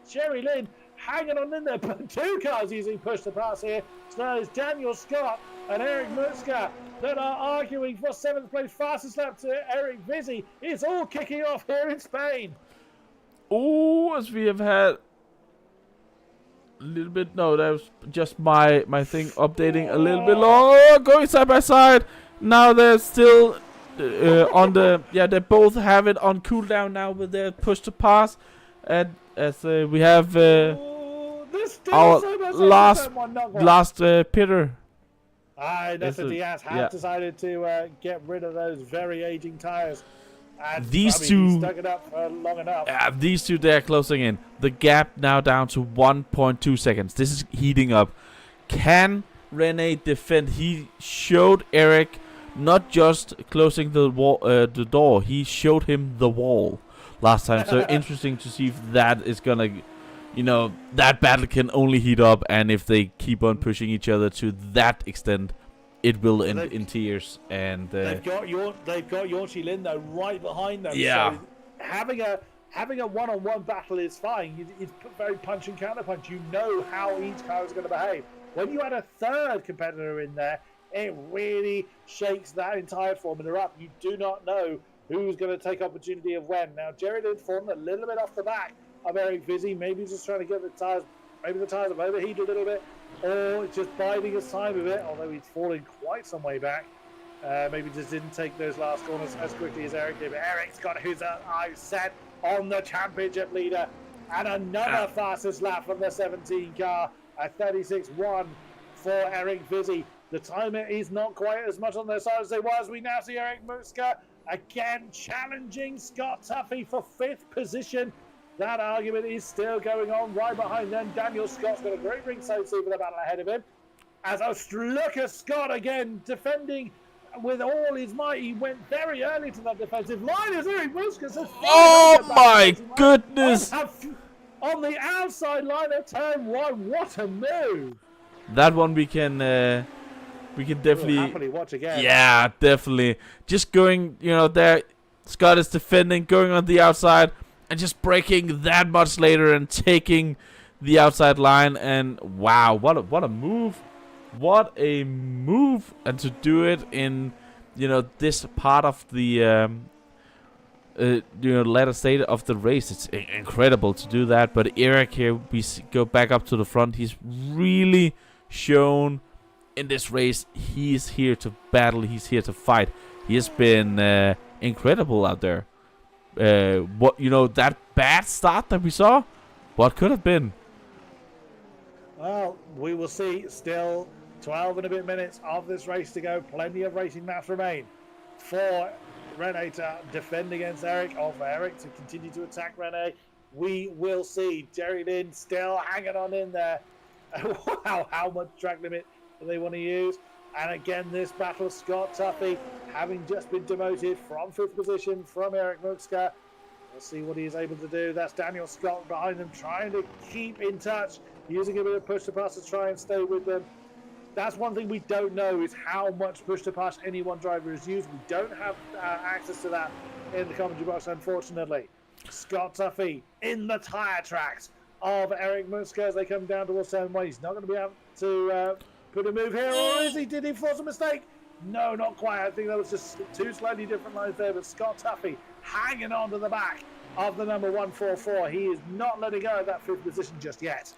Jerry Lynn hanging on in there. But 2 cars using push to pass here. So it's Daniel Scott and Eric Mutzka that are arguing for 7th place. Fastest lap to Eric Vizzi. It's all kicking off here in Spain. Oh, as we have had a little bit. No, that was just my thing updating a little bit long. Oh, going side by side. Now they're still on the. Yeah, they both have it on cooldown now with their push to pass. And as we have our last pitter. Nessa Diaz has decided to get rid of those very aging tires. And these two stuck it up for long enough. These two, they're closing in. The gap now down to 1.2 seconds. This is heating up. Can René defend? He showed Eric not just closing the wall, the door. He showed him the wall last time. So interesting to see if that is gonna, that battle can only heat up, and if they keep on pushing each other to that extent, it will end in tears. And they've got Yorchi Lin though right behind them. Yeah. So having a one-on-one battle is fine. It's very punch and counter punch. You know how each car is going to behave. When you add a third competitor in there, it really shakes that entire formula up. You do not know who's going to take opportunity of when. Now, Jerry Lynn formed a little bit off the back of Eric Vizzi. Maybe he's just trying to get the tires. Maybe the tires have overheated a little bit, or just biding his time with it. Although he's falling quite some way back. Maybe just didn't take those last corners as quickly as Eric did. But Eric's got his eyes set on the championship leader, and another fastest lap from the 17 car. A 36.1 for Eric Vizzi. The timer is not quite as much on their side as it was. We now see Eric Muxka again challenging Scott Tuffy for 5th position. That argument is still going on right behind them. Daniel Scott's got a great ringside seat for the battle ahead of him. As look at Scott again defending with all his might. He went very early to that defensive line as Eric Muxka says, oh my goodness! On the outside line of turn 1, what a move! That one we can definitely happily watch again. Yeah, definitely. Just going, there. Scott is defending, going on the outside, and just breaking that much later and taking the outside line. And wow, what a move! What a move! And to do it in, this part of the latter state of the race, it's incredible to do that. But Eric here, we go back up to the front. He's really shown in this race he's here to battle. He's here to fight. He has been incredible out there. That bad start that we saw, what could have been? Well, we will see. Still 12 and a bit minutes of this race to go. Plenty of racing laps remain for René to defend against Eric, or for Eric to continue to attack René. We will see. Jerry Lynn still hanging on in there. Wow, how much track limit do they want to use? And again, this battle, Scott Tuffy having just been demoted from 5th position from Eric Muxka. We'll see what he is able to do. That's Daniel Scott behind them, trying to keep in touch, using a bit of push to pass to try and stay with them. That's one thing we don't know, is how much push to pass any one driver has used. We don't have access to that in the commentary box, unfortunately. Scott Tuffy in the tyre tracks of Eric Muxka as they come down towards turn 1. He's not going to be able to put a move here, or is he? Did he force a mistake? No, not quite. I think that was just 2 slightly different lines there, but Scott Tuffy hanging on to the back of the number 144. He is not letting go of that 5th position just yet.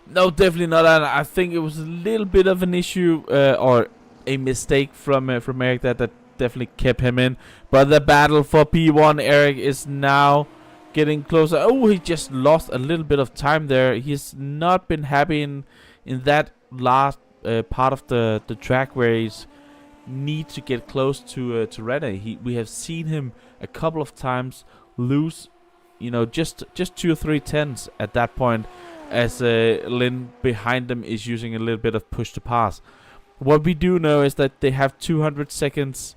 No, definitely not. And I think it was a little bit of an issue or a mistake from Eric that definitely kept him in. But the battle for P1, Eric is now getting closer. Oh, he just lost a little bit of time there. He's not been happy in that last part of the track where he's need to get close to Rene. We have seen him a couple of times lose, just 2 or 3 tenths at that point, as Lin behind them is using a little bit of push to pass. What we do know is that they have 200 seconds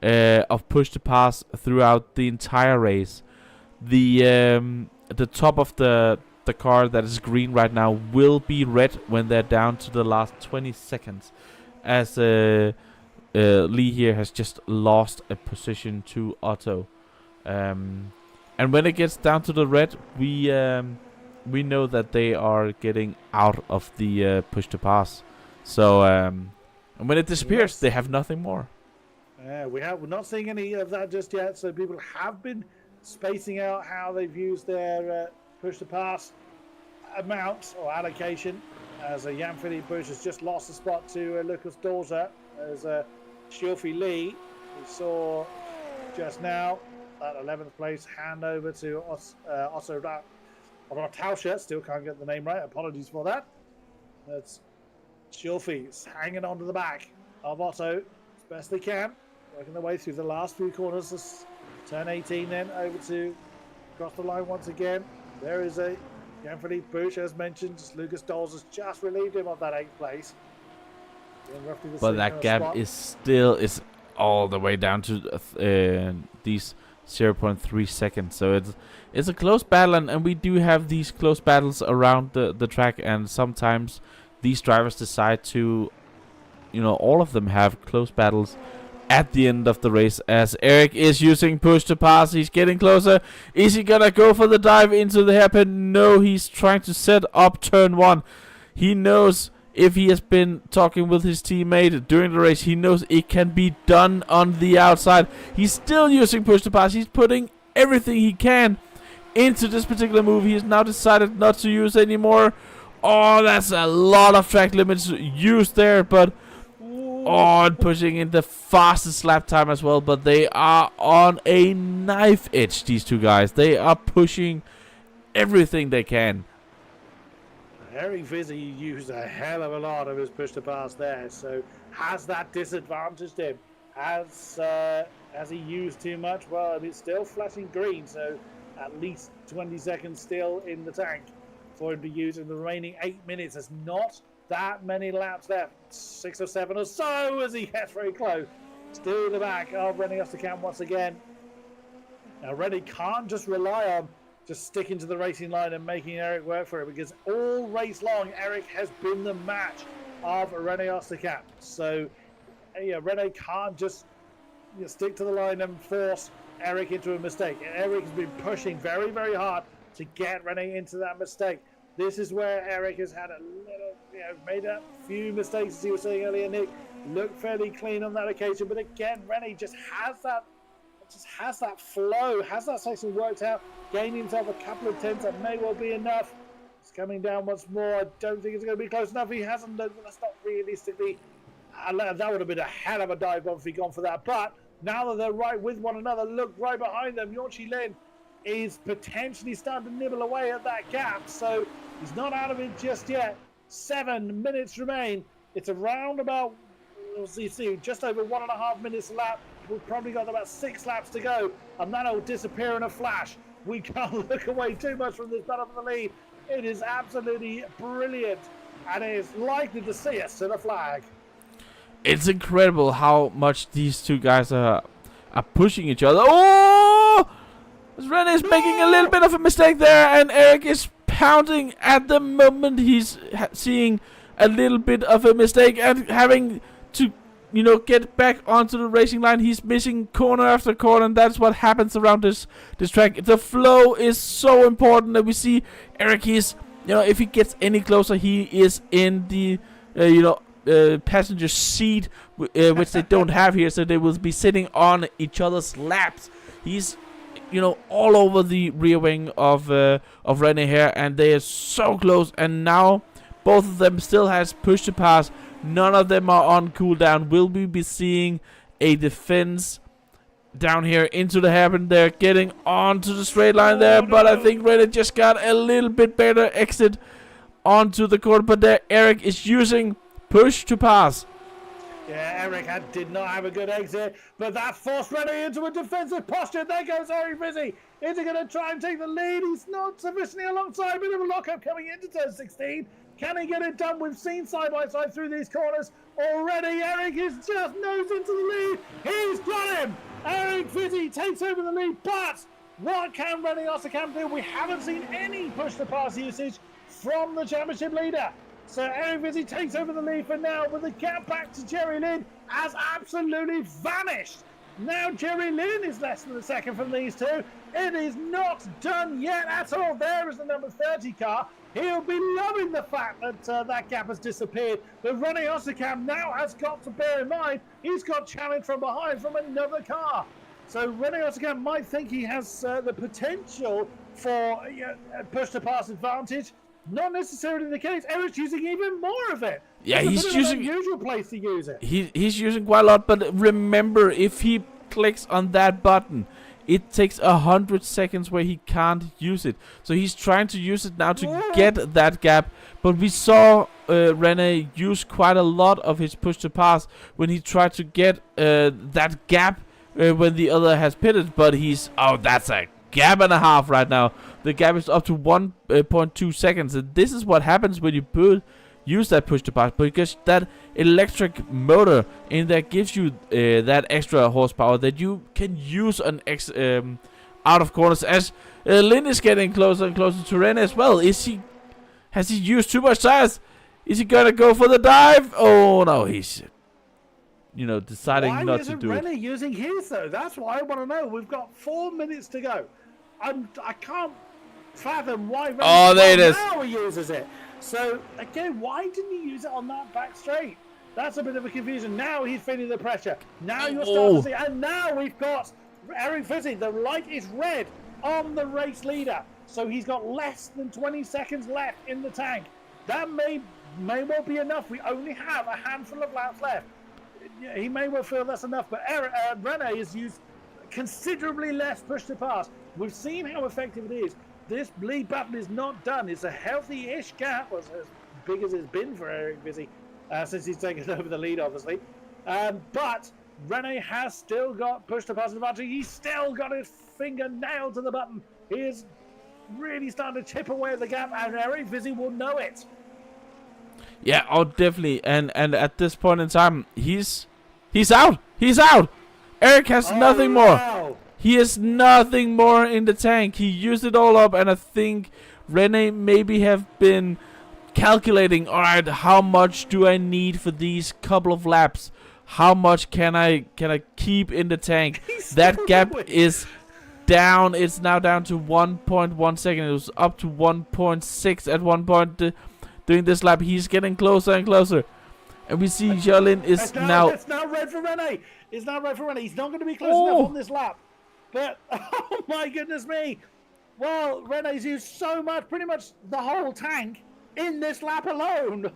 of push to pass throughout the entire race. The top of the car that is green right now will be red when they're down to the last 20 seconds, as Lee here has just lost a position to Otto. And when it gets down to the red, we know that they are getting out of the push to pass. So and when it disappears, they have nothing more. We're not seeing any of that just yet. So people have been spacing out how they've used their push to pass amount or allocation. As Jan-Philippe Bush has just lost a spot to Lucas Dorza, as Shilfi Lee, we saw just now at 11th place, hand over to Otto Tauscher. Still can't get the name right. Apologies for that. That's Shilfi's hanging on to the back of Otto as best they can, working their way through the last few corners. This turn 18, then over to cross the line once again. There is a Jan-Philippe Bush, as mentioned. Lucas Dols has just relieved him of that 8th place. But that gap is all the way down to these 0.3 seconds. So it's a close battle, and we do have these close battles around the track, and sometimes these drivers decide to, all of them have close battles at the end of the race, as Eric is using push to pass. He's getting closer. Is he gonna go for the dive into the hairpin? No, he's trying to set up turn 1. He knows, if he has been talking with his teammate during the race, he knows it can be done on the outside. He's still using push to pass. He's putting everything he can into this particular move. He has now decided not to use anymore. Oh, that's a lot of track limits used there, but and pushing in the fastest lap time as well. But they are on a knife edge, these two guys. They are pushing everything they can. Eric Vizzy used a hell of a lot of his push to pass there, so has that disadvantaged him? Has he used too much? Well, I mean, it's still flashing green, so at least 20 seconds still in the tank for him to use in the remaining 8 minutes. There's not that many laps left, 6 or 7 or so, as he gets very close. Still in the back of René Oosterkamp once again. Now, René can't just rely on just sticking to the racing line and making Eric work for it, because all race long, Eric has been the match of René Oosterkamp. So, René can't just stick to the line and force Eric into a mistake. And Eric has been pushing very, very hard to get René into that mistake. This is where Eric has had a little, made a few mistakes, as you were saying earlier, Nick. Looked fairly clean on that occasion, but again, René just has that flow, has that section worked out, gaining himself a couple of tenths. That may well be enough. It's coming down once more. I don't think it's going to be close enough. He hasn't done, that's not realistically. That would have been a hell of a dive bomb if he'd gone for that. But now that they're right with one another, look right behind them. Yorchi Lin is potentially starting to nibble away at that gap. So he's not out of it just yet. 7 minutes remain. It's around about, you see, just over 1.5 minutes a lap. We've probably got about 6 laps to go, and that'll disappear in a flash. We can't look away too much from this battle for the lead. It is absolutely brilliant, and it is likely to see us to the flag. It's incredible how much these two guys are pushing each other. Oh! René is making a little bit of a mistake there, and Eric is pounding at the moment. He's seeing a little bit of a mistake and having to, get back onto the racing line. He's missing corner after corner, and that's what happens around this track. The flow is so important that we see Eric is, if he gets any closer, he is in the, passenger seat, which they don't have here, so they will be sitting on each other's laps. He's, all over the rear wing of René here, and they are so close. And now both of them still has push to pass. None of them are on cooldown. Will we be seeing a defense down here into the hairpin. They're getting onto the straight line there, but I think Rene just got a little bit better exit onto the corner. But there, Eric is using push to pass. Yeah, Eric did not have a good exit, but that forced Rene into a defensive posture. There goes Eric Vizzy. Is he going to try and take the lead? He's not sufficiently alongside. Bit of a lockup coming into turn 16. Can he get it done? We've seen side by side through these corners already. Eric is just nose into the lead. He's got him. Eric Vizzy takes over the lead, but what can Rene Osakam do? We haven't seen any push-to-pass usage from the championship leader. So Eric Vizzy takes over the lead for now, but the gap back to Jerry Lynn has absolutely vanished. Now Jerry Lynn is less than a second from these two. It is not done yet at all. There is the number 30 car. He'll be loving the fact that that gap has disappeared. But Rene Osakam now has got to bear in mind he's got challenge from behind from another car. So Rene Osakam might think he has the potential for a push-to-pass advantage. Not necessarily the case. Eric's using even more of it. Yeah, it's he's using an unusual place to use it. He's using quite a lot, but remember, if he clicks on that button, it takes 100 seconds where he can't use it. So he's trying to use it now to get that gap. But we saw Rene use quite a lot of his push to pass when he tried to get that gap when the other has pitted. But that's a gap and a half right now. The gap is up to 1.2 seconds, and this is what happens when you use that push to pass, because that electric motor in there gives you that extra horsepower that you can use on out of corners. As Lynn is getting closer and closer to Rene as well. Has he used too much tires? Is he gonna go for the dive? Oh no, he's deciding not to do it. Why isn't Rene using his though? That's what I want to know. We've got 4 minutes to go. I can't fathom why Rene now uses it. So again, why didn't he use it on that back straight? That's a bit of a confusion. Now he's feeling the pressure. Now you're starting to see, and now we've got Eric Vizzy. The light is red on the race leader, so he's got less than 20 seconds left in the tank. That may well be enough. We only have a handful of laps left. He may well feel that's enough, but Rene has used considerably less push to pass. We've seen how effective it is. This lead button is not done. It's a healthy-ish gap, as big as it's been for Eric Vizzy since he's taken over the lead, obviously. But Rene has still got push-to-pass advantage. He's still got his finger nailed to the button. He is really starting to chip away at the gap, and Eric Vizzy will know it. Yeah, definitely. And at this point in time, he's out. He's out. Eric has nothing more. Wow. He has nothing more in the tank. He used it all up, and I think Rene maybe have been calculating, all right, how much do I need for these couple of laps? How much can I keep in the tank? That gap is down. It's now down to 1.1 second. It was up to 1.6 at one point during this lap. He's getting closer and closer. And we see Jolin is now... It's now red for Rene. It's now red for Rene. He's not going to be close enough on this lap. But, oh my goodness me. Well, Rene's used so much, pretty much the whole tank in this lap alone.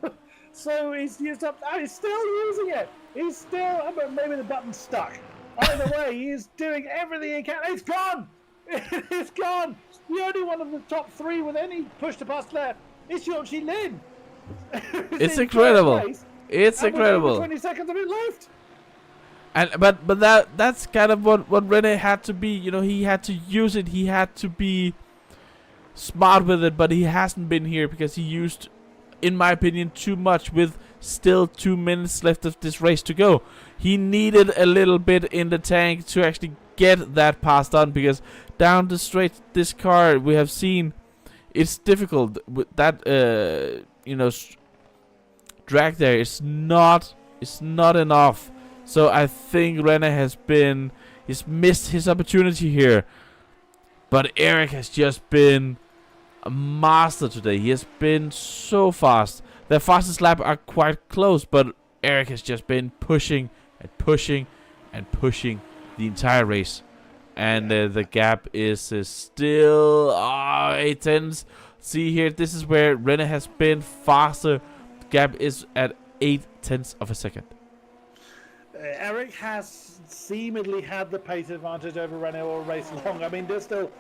So he's used up, he's still using it. He's still, maybe the button's stuck. Either way, he is doing everything he can. It's gone. It's gone. The only one of the top 3 with any push to pass left is Yorkshire Lynn. It's incredible. It's incredible. 20 seconds of it left. And but that's kind of what Rene had to be. He had to use it. He had to be smart with it, but he hasn't been here because he used, in my opinion, too much with still 2 minutes left of this race to go. He needed a little bit in the tank to actually get that pass done, because down the straight, this car we have seen, it's difficult with that drag there. It's not enough. So I think Rene he's missed his opportunity here. But Eric has just been a master today. He has been so fast. The fastest lap are quite close, but Eric has just been pushing and pushing and pushing the entire race. And the gap is still 8 tenths. See here, this is where Rene has been faster. The gap is at 8 tenths of a second. Eric has seemingly had the pace advantage over Renault all race long. I mean, they're still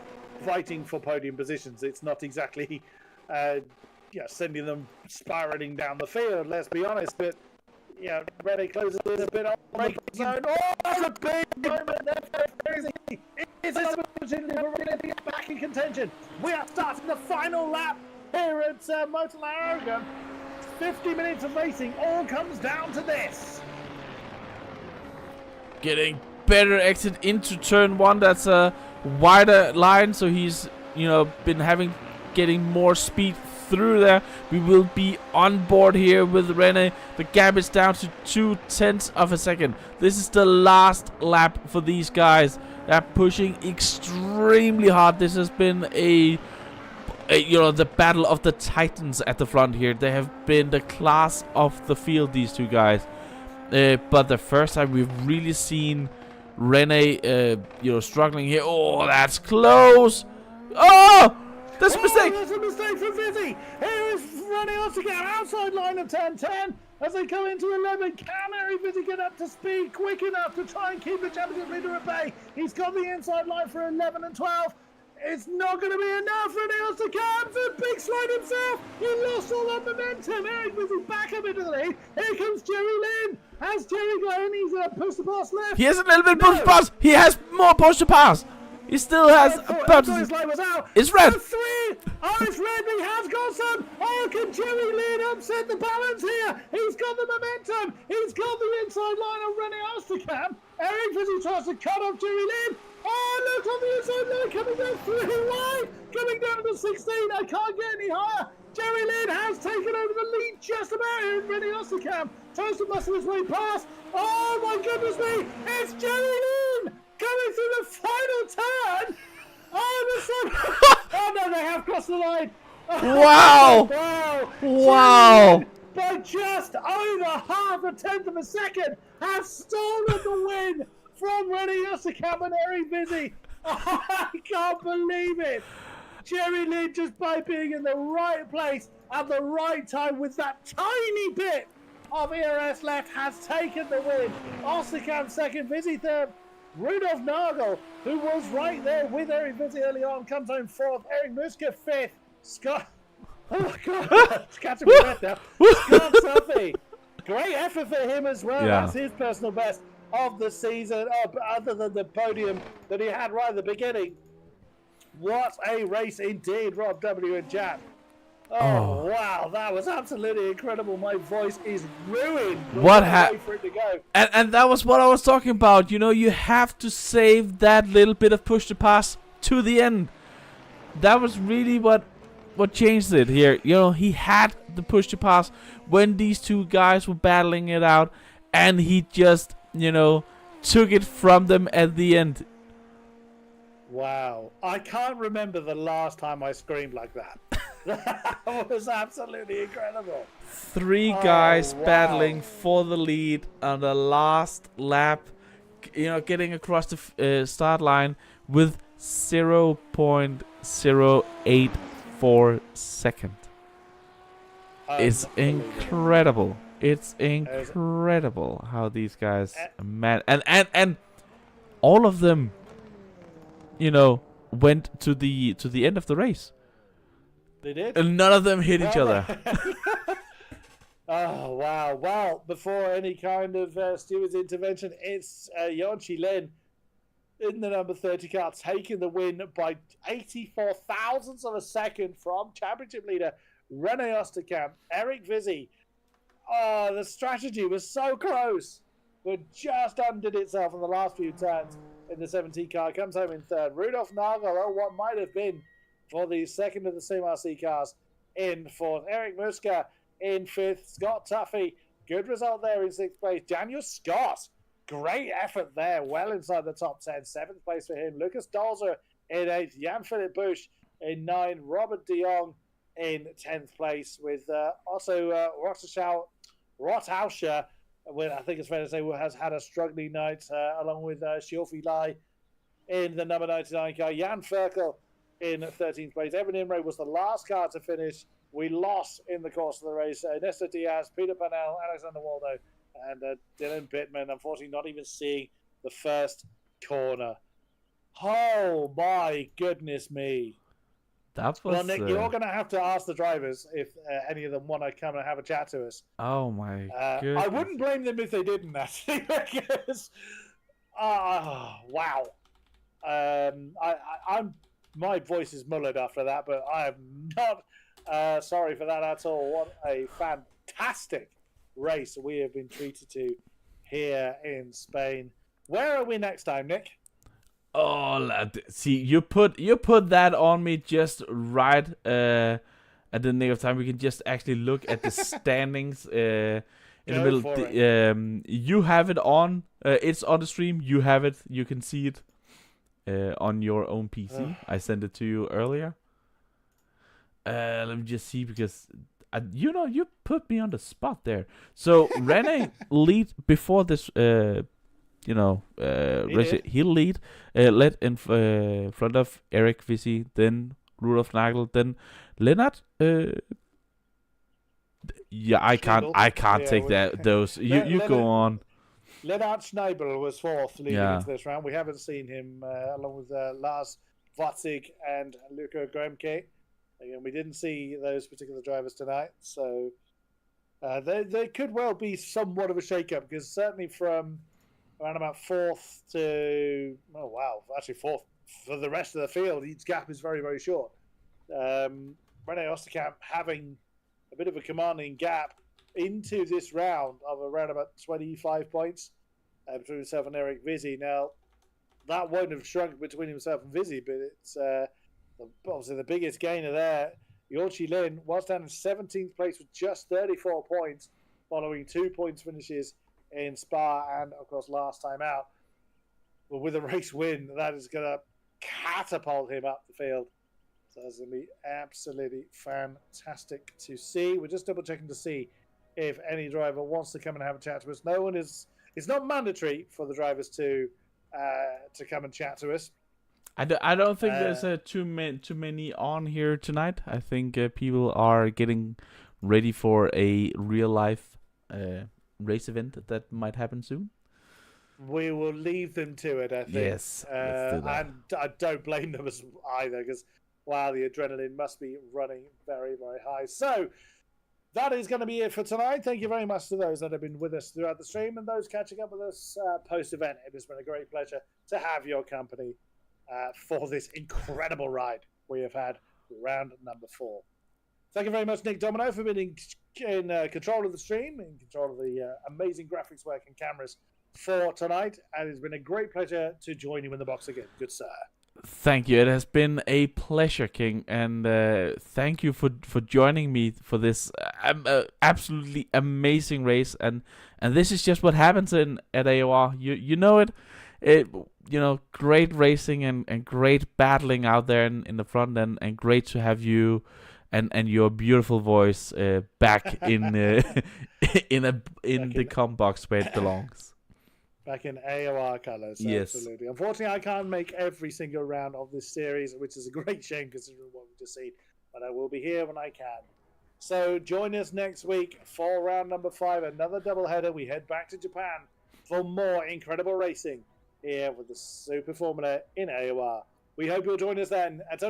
fighting for podium positions. It's not exactly sending them spiraling down the field, let's be honest. But Renault closes in a bit on the break zone. Oh, that's a big moment there for Easy. It's an opportunity for Renault to get back in contention. We are starting the final lap here at Motorland Aragon. 50 minutes of racing all comes down to this. Getting better exit into turn 1. That's a wider line, so he's been getting more speed through there. We will be on board here with Rene. The gap is down to 0.2 of a second. This is the last lap for these guys. They're pushing extremely hard. This has been the battle of the titans at the front here. They have been the class of the field, these two guys. But the first time we've really seen Rene, struggling here. Oh, that's close. Oh, that's a mistake. That's a mistake from Vizzy. Here is Rene Osterkamp outside line of turn 10 as they come into 11. Can Eric Vizzy get up to speed quick enough to try and keep the championship leader at bay? He's got the inside line for 11 and 12. It's not going to be enough. Rene Osterkamp, a big slide himself. He lost all that momentum. Eric Vizzy back up into the lead. Here comes Jerry Lynn. Has Jerry going? He's push to pass left. He has a little bit push to pass. He has more push to pass. He still has his line was out. It's red. It's red. He has got some. Oh, can Jerry Lynn upset the balance here? He's got the momentum. He's got the inside line of Rene Osterkamp. Eric Vizzy tries to cut off Jerry Lynn. Oh, look on the inside line, coming down 3 wide, coming down to 16. I can't get any higher. Jerry Lynn has taken over the lead just about here. Rene Osterkamp tries to muscle his way past. Oh my goodness me! It's Jerry Lynn coming through the final turn. Oh no, they have crossed the line. Wow! Wow! By just over half a tenth of a second, have stolen the win from Rene Osterkamp and Eric Vizzy. Oh, I can't believe it. Jerry Lynn, just by being in the right place at the right time with that tiny bit of ERS left, has taken the win. Osterkamp second, Vizzy third. Rudolf Nagel, who was right there with Eric Vizzy early on, comes home fourth. Eric Muska fifth. Scott, oh my God, catching my breath now. Scott Tuffy, great effort for him as well. Yeah. That's his personal best of the season, other than the podium that he had right at the beginning. What a race indeed, Rob W. and Jan. Oh, wow, that was absolutely incredible. My voice is ruined. What for it to go. And that was what I was talking about. You have to save that little bit of push to pass to the end. That was really what changed it here. He had the push to pass when these two guys were battling it out, and he just, took it from them at the end. Wow. I can't remember the last time I screamed like that. That was absolutely incredible. 3 guys battling for the lead on the last lap, getting across the start line with 0.084 second. It's incredible. It's incredible how these guys and all of them, went to the end of the race. They did. And none of them hit each other. Oh, wow. Well, before any kind of steward's intervention, it's Yonchi Lin in the number 30 car taking the win by 84 thousandths of a second from championship leader Rene Osterkamp. Eric Vizzy. Oh, the strategy was so close, but just undid itself in the last few turns in the 17 car. Comes home in third. Rudolf Nagel, what might have been for the second of the SIMRC cars, in fourth. Eric Muska in fifth. Scott Tuffy, good result there in sixth place. Daniel Scott, great effort there, well inside the top 10. Seventh place for him. Lucas Dolzer in eighth. Jan-Philipp Busch in ninth. Robert de Jong in 10th place, with also Rothauscher, I think it's fair to say, has had a struggling night, along with Xiaofi Lai in the number 99 car. Jan Ferkel in 13th place. Evan Imre was the last car to finish. We lost in the course of the race. Nestor Diaz, Peter Panel, Alexander Waldo, And Dylan Bittman, unfortunately, not even seeing the first corner. Oh, my goodness me. That Well, was. Nick, you're going to have to ask the drivers if any of them want to come and have a chat to us. Oh my I goodness. wouldn't blame them if they didn't, actually, because wow. I'm my voice is mullered after that, but I am not sorry for that at all. What a fantastic race we have been treated to here in Spain. Where are we next time, Nick? Oh, see, you put that on me just right at the nick of time. We can just actually look at the standings in the middle. You have it on. It's on the stream. You have it. You can see it on your own PC. I sent it to you earlier. Let me just see, because you put me on the spot there. So Rene lead before this. He lead led in front of Eric Visi, then Rudolf Nagel, then Lennart. I can't take those. You go on. Lennart Schneibel was fourth leading into this round. We haven't seen him along with Lars Vatzig and Luca Gremke. Again, we didn't see those particular drivers tonight, so they could well be somewhat of a shake-up, because certainly from around about fourth to fourth for the rest of the field, each gap is very, very short. Rene Osterkamp having a bit of a commanding gap into this round of around about 25 points between himself and Eric Visi. Now, that won't have shrunk between himself and Visi, but it's obviously the biggest gainer there. Yorchi Lin was down in 17th place with just 34 points, following 2 points finishes in Spa and, of course, last time out. But with a race win, that is going to catapult him up the field. So that's going to be absolutely fantastic to see. We're just double checking to see if any driver wants to come and have a chat to us. No one is. It's not mandatory for the drivers to come and chat to us. I don't think there's too many on here tonight. I think people are getting ready for a real life race event that might happen soon. We will leave them to it, I think. Yes, let's do that. And I don't blame them either, because wow, the adrenaline must be running very, very high. So that is going to be it for tonight. Thank you very much to those that have been with us throughout the stream, and those catching up with us post-event. It has been a great pleasure to have your company for this incredible ride we have had, round number 4. Thank you very much, Nick Domino, for being in control of the stream, in control of the amazing graphics work and cameras for tonight. And it's been a great pleasure to join you in the box again. Good sir. Thank you. It has been a pleasure, King, and thank you for joining me for this absolutely amazing race. And this is just what happens at AOR. You know it. Great racing and great battling out there in the front, and great to have you and your beautiful voice back in the com box where it belongs. Back in AOR colours, yes. Absolutely. Unfortunately, I can't make every single round of this series, which is a great shame considering what we've just seen. But I will be here when I can. So join us next week for round number 5, another doubleheader. We head back to Japan for more incredible racing here with the Super Formula in AOR. We hope you'll join us then. Until